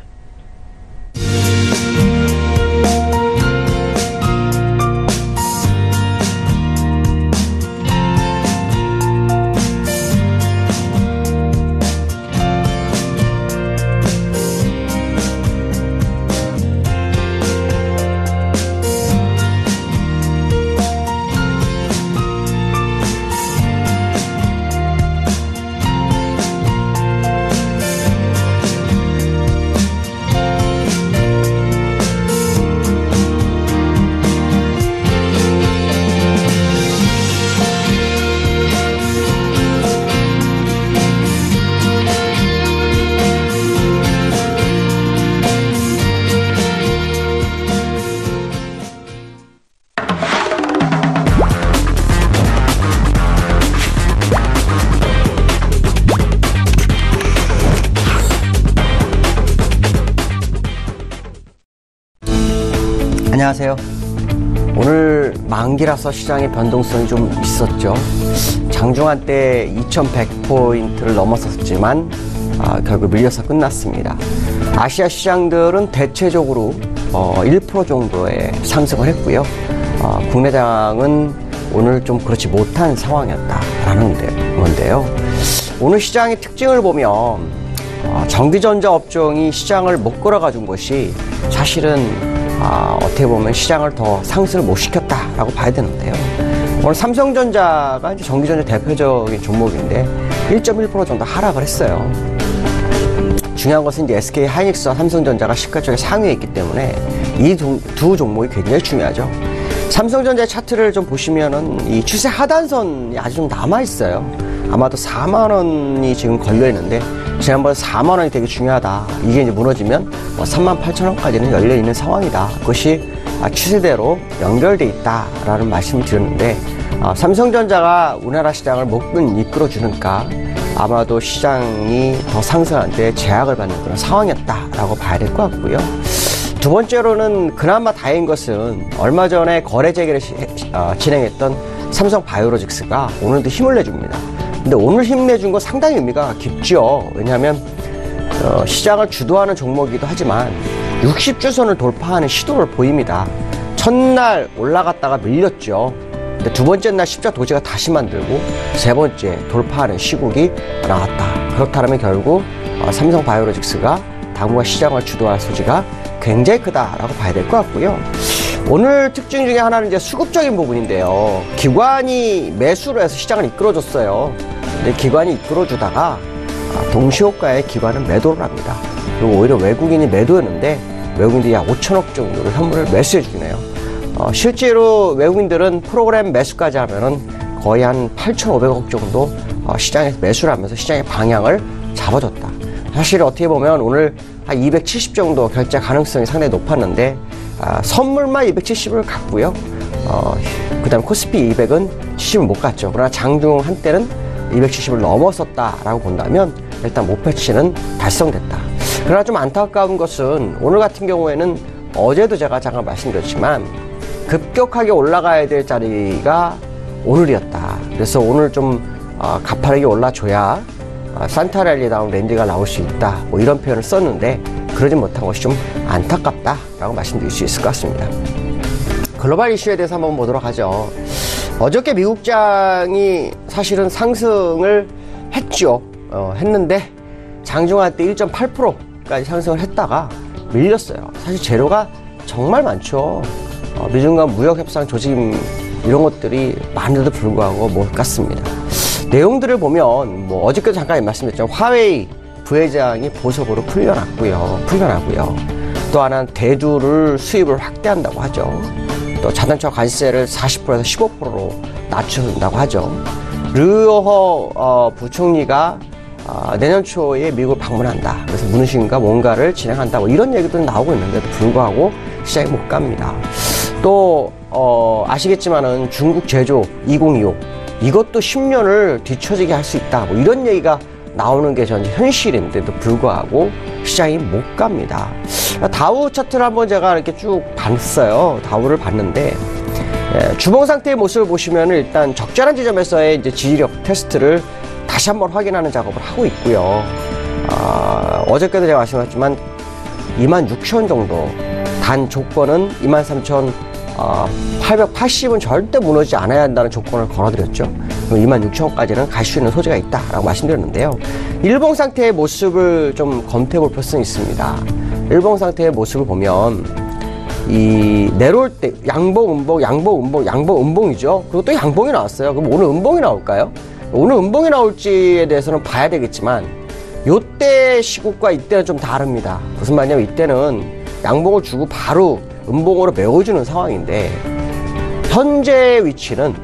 안녕하세요. 오늘 만기라서 시장의 변동성이 좀 있었죠. 장중한 때 2100포인트를 넘어섰지만 결국 밀려서 끝났습니다. 아시아 시장들은 대체적으로 1% 정도의 상승을 했고요. 국내장은 오늘 좀 그렇지 못한 상황이었다라는 건데요. 오늘 시장의 특징을 보면 전기전자 업종이 시장을 못 끌어가준 것이 사실은 어떻게 보면 시장을 더 상승을 못 시켰다라고 봐야 되는데요. 오늘 삼성전자가 이제 전기전자 대표적인 종목인데 1.1% 정도 하락을 했어요. 중요한 것은 이제 SK 하이닉스와 삼성전자가 시가총액 상위에 있기 때문에 이 두 종목이 굉장히 중요하죠. 삼성전자의 차트를 좀 보시면은 이 추세 하단선이 아직 좀 남아 있어요. 아마도 4만 원이 지금 걸려 있는데 지난번에 4만 원이 되게 중요하다. 이게 이제 무너지면 38,000원까지는 열려 있는 상황이다. 그것이 추세대로 연결돼 있다라는 말씀을 드렸는데 삼성전자가 우리나라 시장을 못 이끌어주니까 아마도 시장이 더 상승하는데 제약을 받는 그런 상황이었다라고 봐야 될 것 같고요. 두 번째로는 그나마 다행인 것은 얼마 전에 거래 재개를 진행했던 삼성 바이오로직스가 오늘도 힘을 내줍니다. 근데 오늘 힘내준 건 상당히 의미가 깊죠. 왜냐하면 시장을 주도하는 종목이기도 하지만 60주선을 돌파하는 시도를 보입니다. 첫날 올라갔다가 밀렸죠. 근데 두 번째 날 십자 도지가 다시 만들고 세 번째 돌파하는 시국이 나왔다. 그렇다면 결국 삼성 바이오로직스가 당분간 시장을 주도할 소지가 굉장히 크다라고 봐야 될 것 같고요. 오늘 특징 중에 하나는 이제 수급적인 부분인데요. 기관이 매수를 해서 시장을 이끌어줬어요. 근데 기관이 이끌어주다가 동시효과에 기관은 매도를 합니다. 그리고 오히려 외국인이 매도했는데 외국인들이 약 5천억 정도를 현물을 매수해 주네요. 실제로 외국인들은 프로그램 매수까지 하면은 거의 한 8,500억 정도 시장에서 매수를 하면서 시장의 방향을 잡아줬다. 사실 어떻게 보면 오늘 한 270 정도 결제 가능성이 상당히 높았는데 선물만 270을 갔고요. 그 다음에 코스피 200은 70을 못 갔죠. 그러나 장중 한때는 270을 넘었었다라고 본다면 일단 목표치는 달성됐다. 그러나 좀 안타까운 것은 오늘 같은 경우에는 어제도 제가 잠깐 말씀드렸지만 급격하게 올라가야 될 자리가 오늘이었다. 그래서 오늘 좀 가파르게 올라줘야 산타랠리다운 랜디가 나올 수 있다. 뭐 이런 표현을 썼는데 그러지 못한 것이 좀 안타깝다라고 말씀드릴 수 있을 것 같습니다. 글로벌 이슈에 대해서 한번 보도록 하죠. 어저께 미국장이 사실은 상승을 했죠. 했는데 장중한 때 1.8%까지 상승을 했다가 밀렸어요. 사실 재료가 정말 많죠. 미중 간 무역협상 조짐 이런 것들이 많은데도 불구하고 못 갔습니다. 내용들을 보면 뭐 어저께도 잠깐 말씀드렸죠. 화웨이 부회장이 보석으로 풀려나고요. 또 하나는 대두를 수입을 확대한다고 하죠. 또 자동차 관세를 40%에서 15%로 낮춘다고 하죠. 르허 부총리가 내년 초에 미국을 방문한다. 그래서 문신과 뭔가를 진행한다. 뭐 이런 얘기도 나오고 있는데도 불구하고 시장이 못 갑니다. 또 아시겠지만은 중국 제조 2025 이것도 10년을 뒤처지게 할 수 있다. 뭐 이런 얘기가 나오는 게 현재 현실인데도 불구하고 시장이 못 갑니다. 다우 차트를 한번 제가 이렇게 쭉 봤어요. 다우를 봤는데 주봉 상태의 모습을 보시면 일단 적절한 지점에서의 이제 지지력 테스트를 다시 한번 확인하는 작업을 하고 있고요. 어저께도 제가 말씀드렸지만 26,000 정도 단 조건은 23,880은 절대 무너지지 않아야 한다는 조건을 걸어드렸죠. 26,000까지는 갈 수 있는 소지가 있다라고 말씀드렸는데요. 일봉 상태의 모습을 좀 검토해 볼 필요성이 있습니다. 일봉 상태의 모습을 보면 이 내려올 때 양봉, 음봉이죠. 그리고 또 양봉이 나왔어요. 그럼 오늘 음봉이 나올까요? 오늘 음봉이 나올지에 대해서는 봐야 되겠지만 요때 시국과 이때는 좀 다릅니다. 무슨 말이냐면 이때는 양봉을 주고 바로 음봉으로 메워주는 상황인데 현재 위치는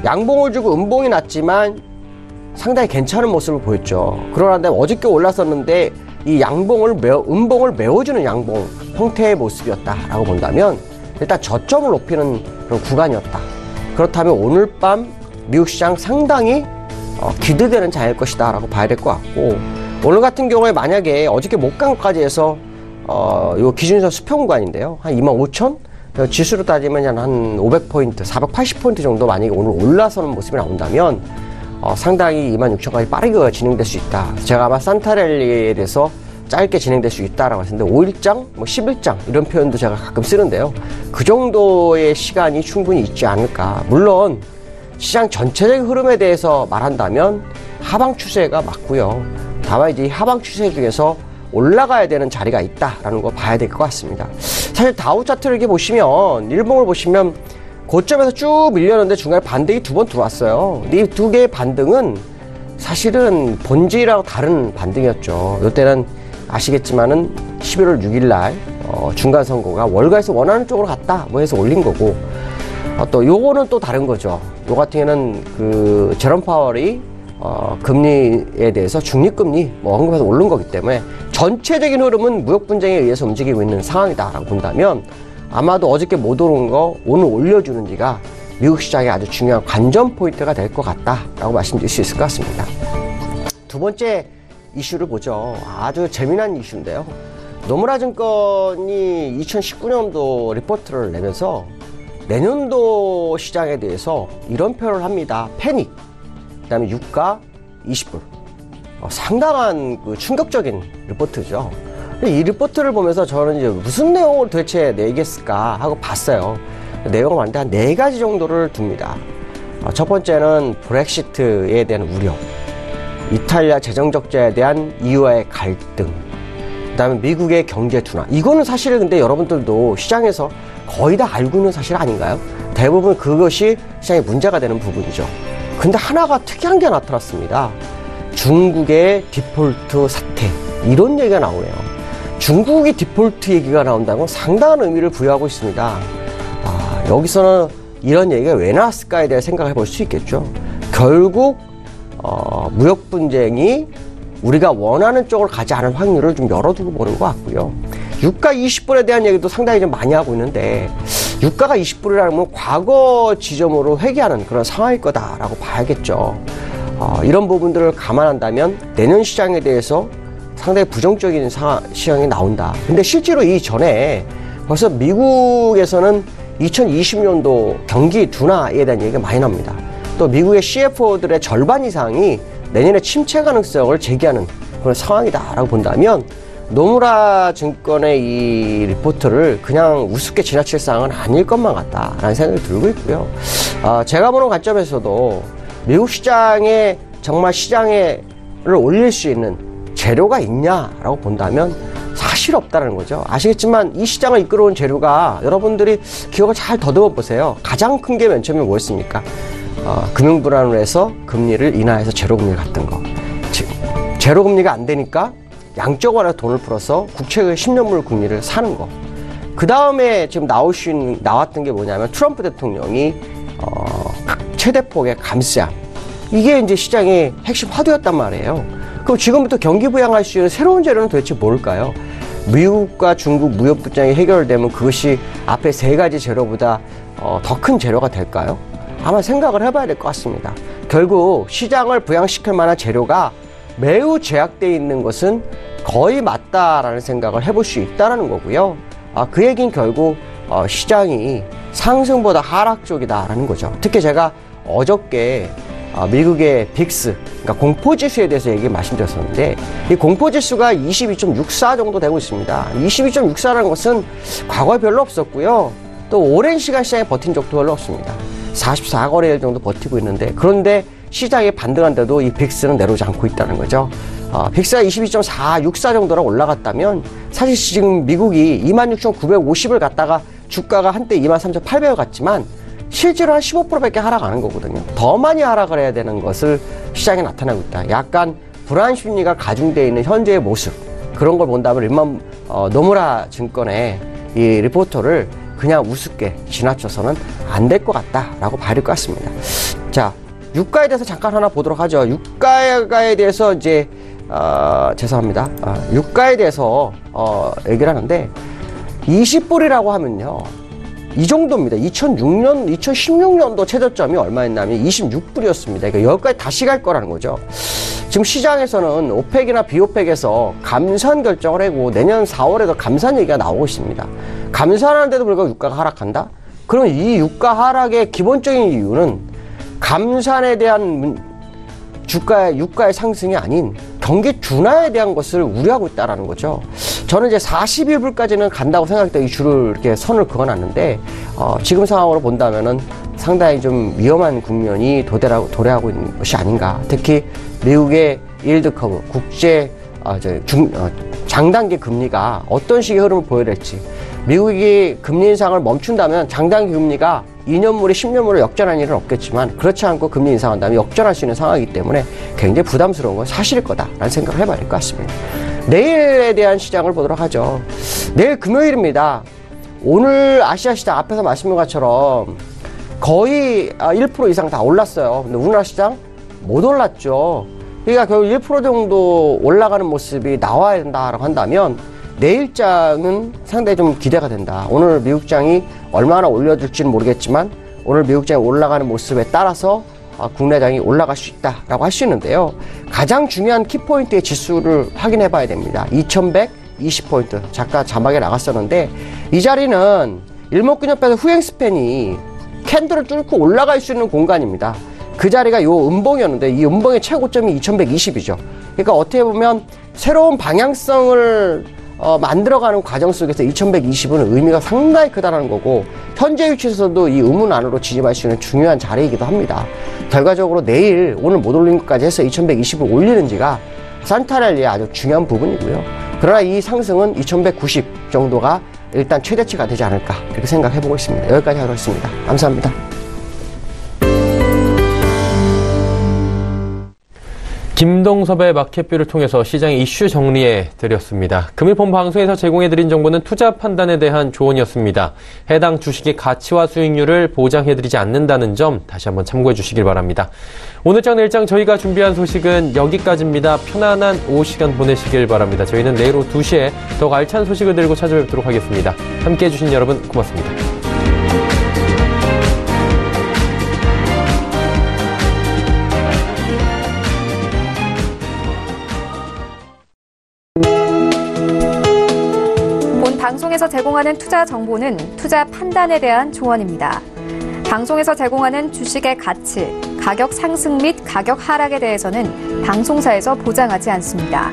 양봉을 주고 음봉이 났지만 상당히 괜찮은 모습을 보였죠. 그러나 어저께 올랐었는데 이 음봉을 메워주는 양봉 형태의 모습이었다라고 본다면 일단 저점을 높이는 그런 구간이었다. 그렇다면 오늘 밤 미국 시장 상당히 기대되는 장일 것이다 라고 봐야 될 것 같고 오늘 같은 경우에 만약에 어저께 못 간 것까지 해서 요 기준선 수평구간인데요. 한 25,000? 지수로 따지면 한 500포인트, 480포인트 정도 만약에 오늘 올라서는 모습이 나온다면 상당히 26,000까지 빠르게 진행될 수 있다. 제가 아마 산타랠리에 대해서 짧게 진행될 수 있다라고 했는데 5일장, 10일장 이런 표현도 제가 가끔 쓰는데요. 그 정도의 시간이 충분히 있지 않을까. 물론 시장 전체적인 흐름에 대해서 말한다면 하방 추세가 맞고요. 다만 이제 하방 추세 중에서 올라가야 되는 자리가 있다라는 거 봐야 될 것 같습니다. 사실 다우 차트를 이렇게 보시면 일봉을 보시면 고점에서 쭉 밀렸는데 중간에 반등이 2번 들어왔어요. 이 두 개의 반등은 사실은 본질하고 다른 반등이었죠. 이때는 아시겠지만은 11월 6일 날 중간 선거가 월가에서 원하는 쪽으로 갔다 뭐 해서 올린 거고 또 요거는 또 다른 거죠. 요 같은 경우는 그 제롬 파월이 금리에 대해서 중립금리 언급해서 오른 거기 때문에 전체적인 흐름은 무역 분쟁에 의해서 움직이고 있는 상황이다라고 본다면 아마도 어저께 못 오른 거 오늘 올려주는지가 미국 시장의 아주 중요한 관전 포인트가 될 것 같다라고 말씀드릴 수 있을 것 같습니다. 두 번째 이슈를 보죠. 아주 재미난 이슈인데요. 노무라 증권이 2019년도 리포트를 내면서 내년도 시장에 대해서 이런 표현을 합니다. 패닉. 그 다음에 유가 20불. 상당한 그 충격적인 리포트죠. 이 리포트를 보면서 저는 이제 무슨 내용을 도대체 내겠을까 하고 봤어요. 내용을 봤는데 한 4가지 정도를 둡니다. 첫 번째는 브렉시트에 대한 우려, 이탈리아 재정적자에 대한 EU와의 갈등, 그 다음에 미국의 경제 둔화. 이거는 사실 근데 여러분들도 시장에서 거의 다 알고 있는 사실 아닌가요? 대부분 그것이 시장에 문제가 되는 부분이죠. 근데 하나가 특이한 게 나타났습니다. 중국의 디폴트 사태. 이런 얘기가 나오네요. 중국이 디폴트 얘기가 나온다는 건 상당한 의미를 부여하고 있습니다. 여기서는 이런 얘기가 왜 나왔을까에 대해 생각해 볼 수 있겠죠. 결국 무역 분쟁이 우리가 원하는 쪽으로 가지 않을 확률을 좀 열어두고 보는 것 같고요. 유가 20불에 대한 얘기도 상당히 좀 많이 하고 있는데, 유가가 20불이라는 건 과거 지점으로 회귀하는 그런 상황일 거다라고 봐야겠죠. 이런 부분들을 감안한다면 내년 시장에 대해서 상당히 부정적인 시향이 나온다. 근데 실제로 이전에 벌써 미국에서는 2020년도 경기 둔화에 대한 얘기가 많이 납니다. 또 미국의 CFO들의 절반 이상이 내년에 침체 가능성을 제기하는 그런 상황이다라고 본다면 노무라 증권의 이 리포트를 그냥 우습게 지나칠 사항은 아닐 것만 같다라는 생각이 들고 있고요. 제가 보는 관점에서도 미국 시장에 정말 시장을 올릴 수 있는 재료가 있냐라고 본다면 사실 없다는 거죠. 아시겠지만 이 시장을 이끌어온 재료가 여러분들이 기억을 잘 더듬어 보세요. 가장 큰 게 맨 처음에 뭐였습니까? 금융불안으로 해서 금리를 인하해서 제로금리를 갔던 거. 제로금리가 안 되니까 양적완화 돈을 풀어서 국채의 10년물 금리를 사는 거. 그 다음에 지금 나왔던 게 뭐냐면 트럼프 대통령이 최대폭의 감세함. 이게 이제 시장의 핵심 화두였단 말이에요. 그럼 지금부터 경기 부양할 수 있는 새로운 재료는 도대체 뭘까요? 미국과 중국 무역 분쟁이 해결되면 그것이 앞에 세 가지 재료보다 더 큰 재료가 될까요? 아마 생각을 해봐야 될 것 같습니다. 결국 시장을 부양시킬 만한 재료가 매우 제약되어 있는 것은 거의 맞다라는 생각을 해볼 수 있다는 거고요. 그 얘기는 결국 시장이 상승보다 하락 쪽이다라는 거죠. 특히 제가 어저께 미국의 빅스, 그러니까 공포지수에 대해서 말씀드렸었는데, 이 공포지수가 22.64 정도 되고 있습니다. 22.64라는 것은 과거에 별로 없었고요. 또 오랜 시간 시장에 버틴 적도 별로 없습니다. 44거래일 정도 버티고 있는데, 그런데 시장이 반등한데도 이 빅스는 내려오지 않고 있다는 거죠. 빅스가 22.464 정도로 올라갔다면 사실 지금 미국이 26,950을 갔다가 주가가 한때 23,800을 갔지만 실제로 한 15%밖에 하락하는 거거든요. 더 많이 하락을 해야 되는 것을 시장에 나타나고 있다. 약간 불안 심리가 가중되어 있는 현재의 모습, 그런 걸 본다면 노무라 증권의 이 리포터를 그냥 우습게 지나쳐서는 안 될 것 같다라고 봐야 될 것 같습니다. 자, 유가에 대해서 잠깐 하나 보도록 하죠. 유가에 대해서 이제 죄송합니다. 유가에 대해서 얘기를 하는데 20불이라고 하면요, 이 정도입니다. 2016년도 최저점이 얼마였냐면 26불이었습니다. 그러니까 여기까지 다시 갈 거라는 거죠. 지금 시장에서는 오펙이나 비오펙에서 감산 결정을 하고 내년 4월에도 감산 얘기가 나오고 있습니다. 감산하는데도 불구하고 유가가 하락한다? 그럼 이 유가 하락의 기본적인 이유는 감산에 대한 유가의 상승이 아닌 경기 둔화에 대한 것을 우려하고 있다는 거죠. 저는 이제 41불까지는 간다고 생각했다 이 줄을 이렇게 선을 그어놨는데, 지금 상황으로 본다면은 상당히 좀 위험한 국면이 도래하고 있는 것이 아닌가. 특히 미국의 일드 커브, 국제 장단기 금리가 어떤 식의 흐름을 보여낼지. 미국이 금리 인상을 멈춘다면 장단기 금리가 2년물이 10년물을 역전할 일은 없겠지만, 그렇지 않고 금리 인상한다면 역전할 수 있는 상황이기 때문에 굉장히 부담스러운 건 사실일 거다라는 생각을 해봐야 될 것 같습니다. 내일에 대한 시장을 보도록 하죠. 내일 금요일입니다. 오늘 아시아 시장 앞에서 말씀드린 것처럼 거의 1% 이상 다 올랐어요. 근데 우리나라 시장 못 올랐죠. 그러니까 결국 1% 정도 올라가는 모습이 나와야 된다라고 한다면 내일장은 상당히 좀 기대가 된다. 오늘 미국장이 얼마나 올려줄지는 모르겠지만 오늘 미국장이 올라가는 모습에 따라서 국내장이 올라갈 수 있다라고 할 수 있는데요. 가장 중요한 키포인트의 지수를 확인해 봐야 됩니다. 2120포인트. 잠깐 자막에 나갔었는데, 이 자리는 일목균형표에서 후행 스팬이 캔들을 뚫고 올라갈 수 있는 공간입니다. 그 자리가 요 음봉이었는데 이 음봉의 최고점이 2120이죠. 그러니까 어떻게 보면 새로운 방향성을 만들어가는 과정 속에서 2120은 의미가 상당히 크다는 거고, 현재 위치에서도 이 의문 안으로 진입할 수 있는 중요한 자리이기도 합니다. 결과적으로 내일 오늘 못 올린 것까지 해서 2120을 올리는지가 산타랠리의 아주 중요한 부분이고요. 그러나 이 상승은 2190 정도가 일단 최대치가 되지 않을까, 그렇게 생각해보고 있습니다. 여기까지 하도록 하겠습니다. 감사합니다.
김동섭의 마켓뷰를 통해서 시장의 이슈 정리해 드렸습니다. 금일 본 방송에서 제공해 드린 정보는 투자 판단에 대한 조언이었습니다. 해당 주식의 가치와 수익률을 보장해 드리지 않는다는 점 다시 한번 참고해 주시길 바랍니다. 오늘장 내일장 저희가 준비한 소식은 여기까지입니다. 편안한 오후 시간 보내시길 바랍니다. 저희는 내일 오후 2시에 더 알찬 소식을 들고 찾아뵙도록 하겠습니다. 함께해 주신 여러분 고맙습니다.
방송에서 제공하는 투자 정보는 투자 판단에 대한 조언입니다. 방송에서 제공하는 주식의 가치, 가격 상승 및 가격 하락에 대해서는 방송사에서 보장하지 않습니다.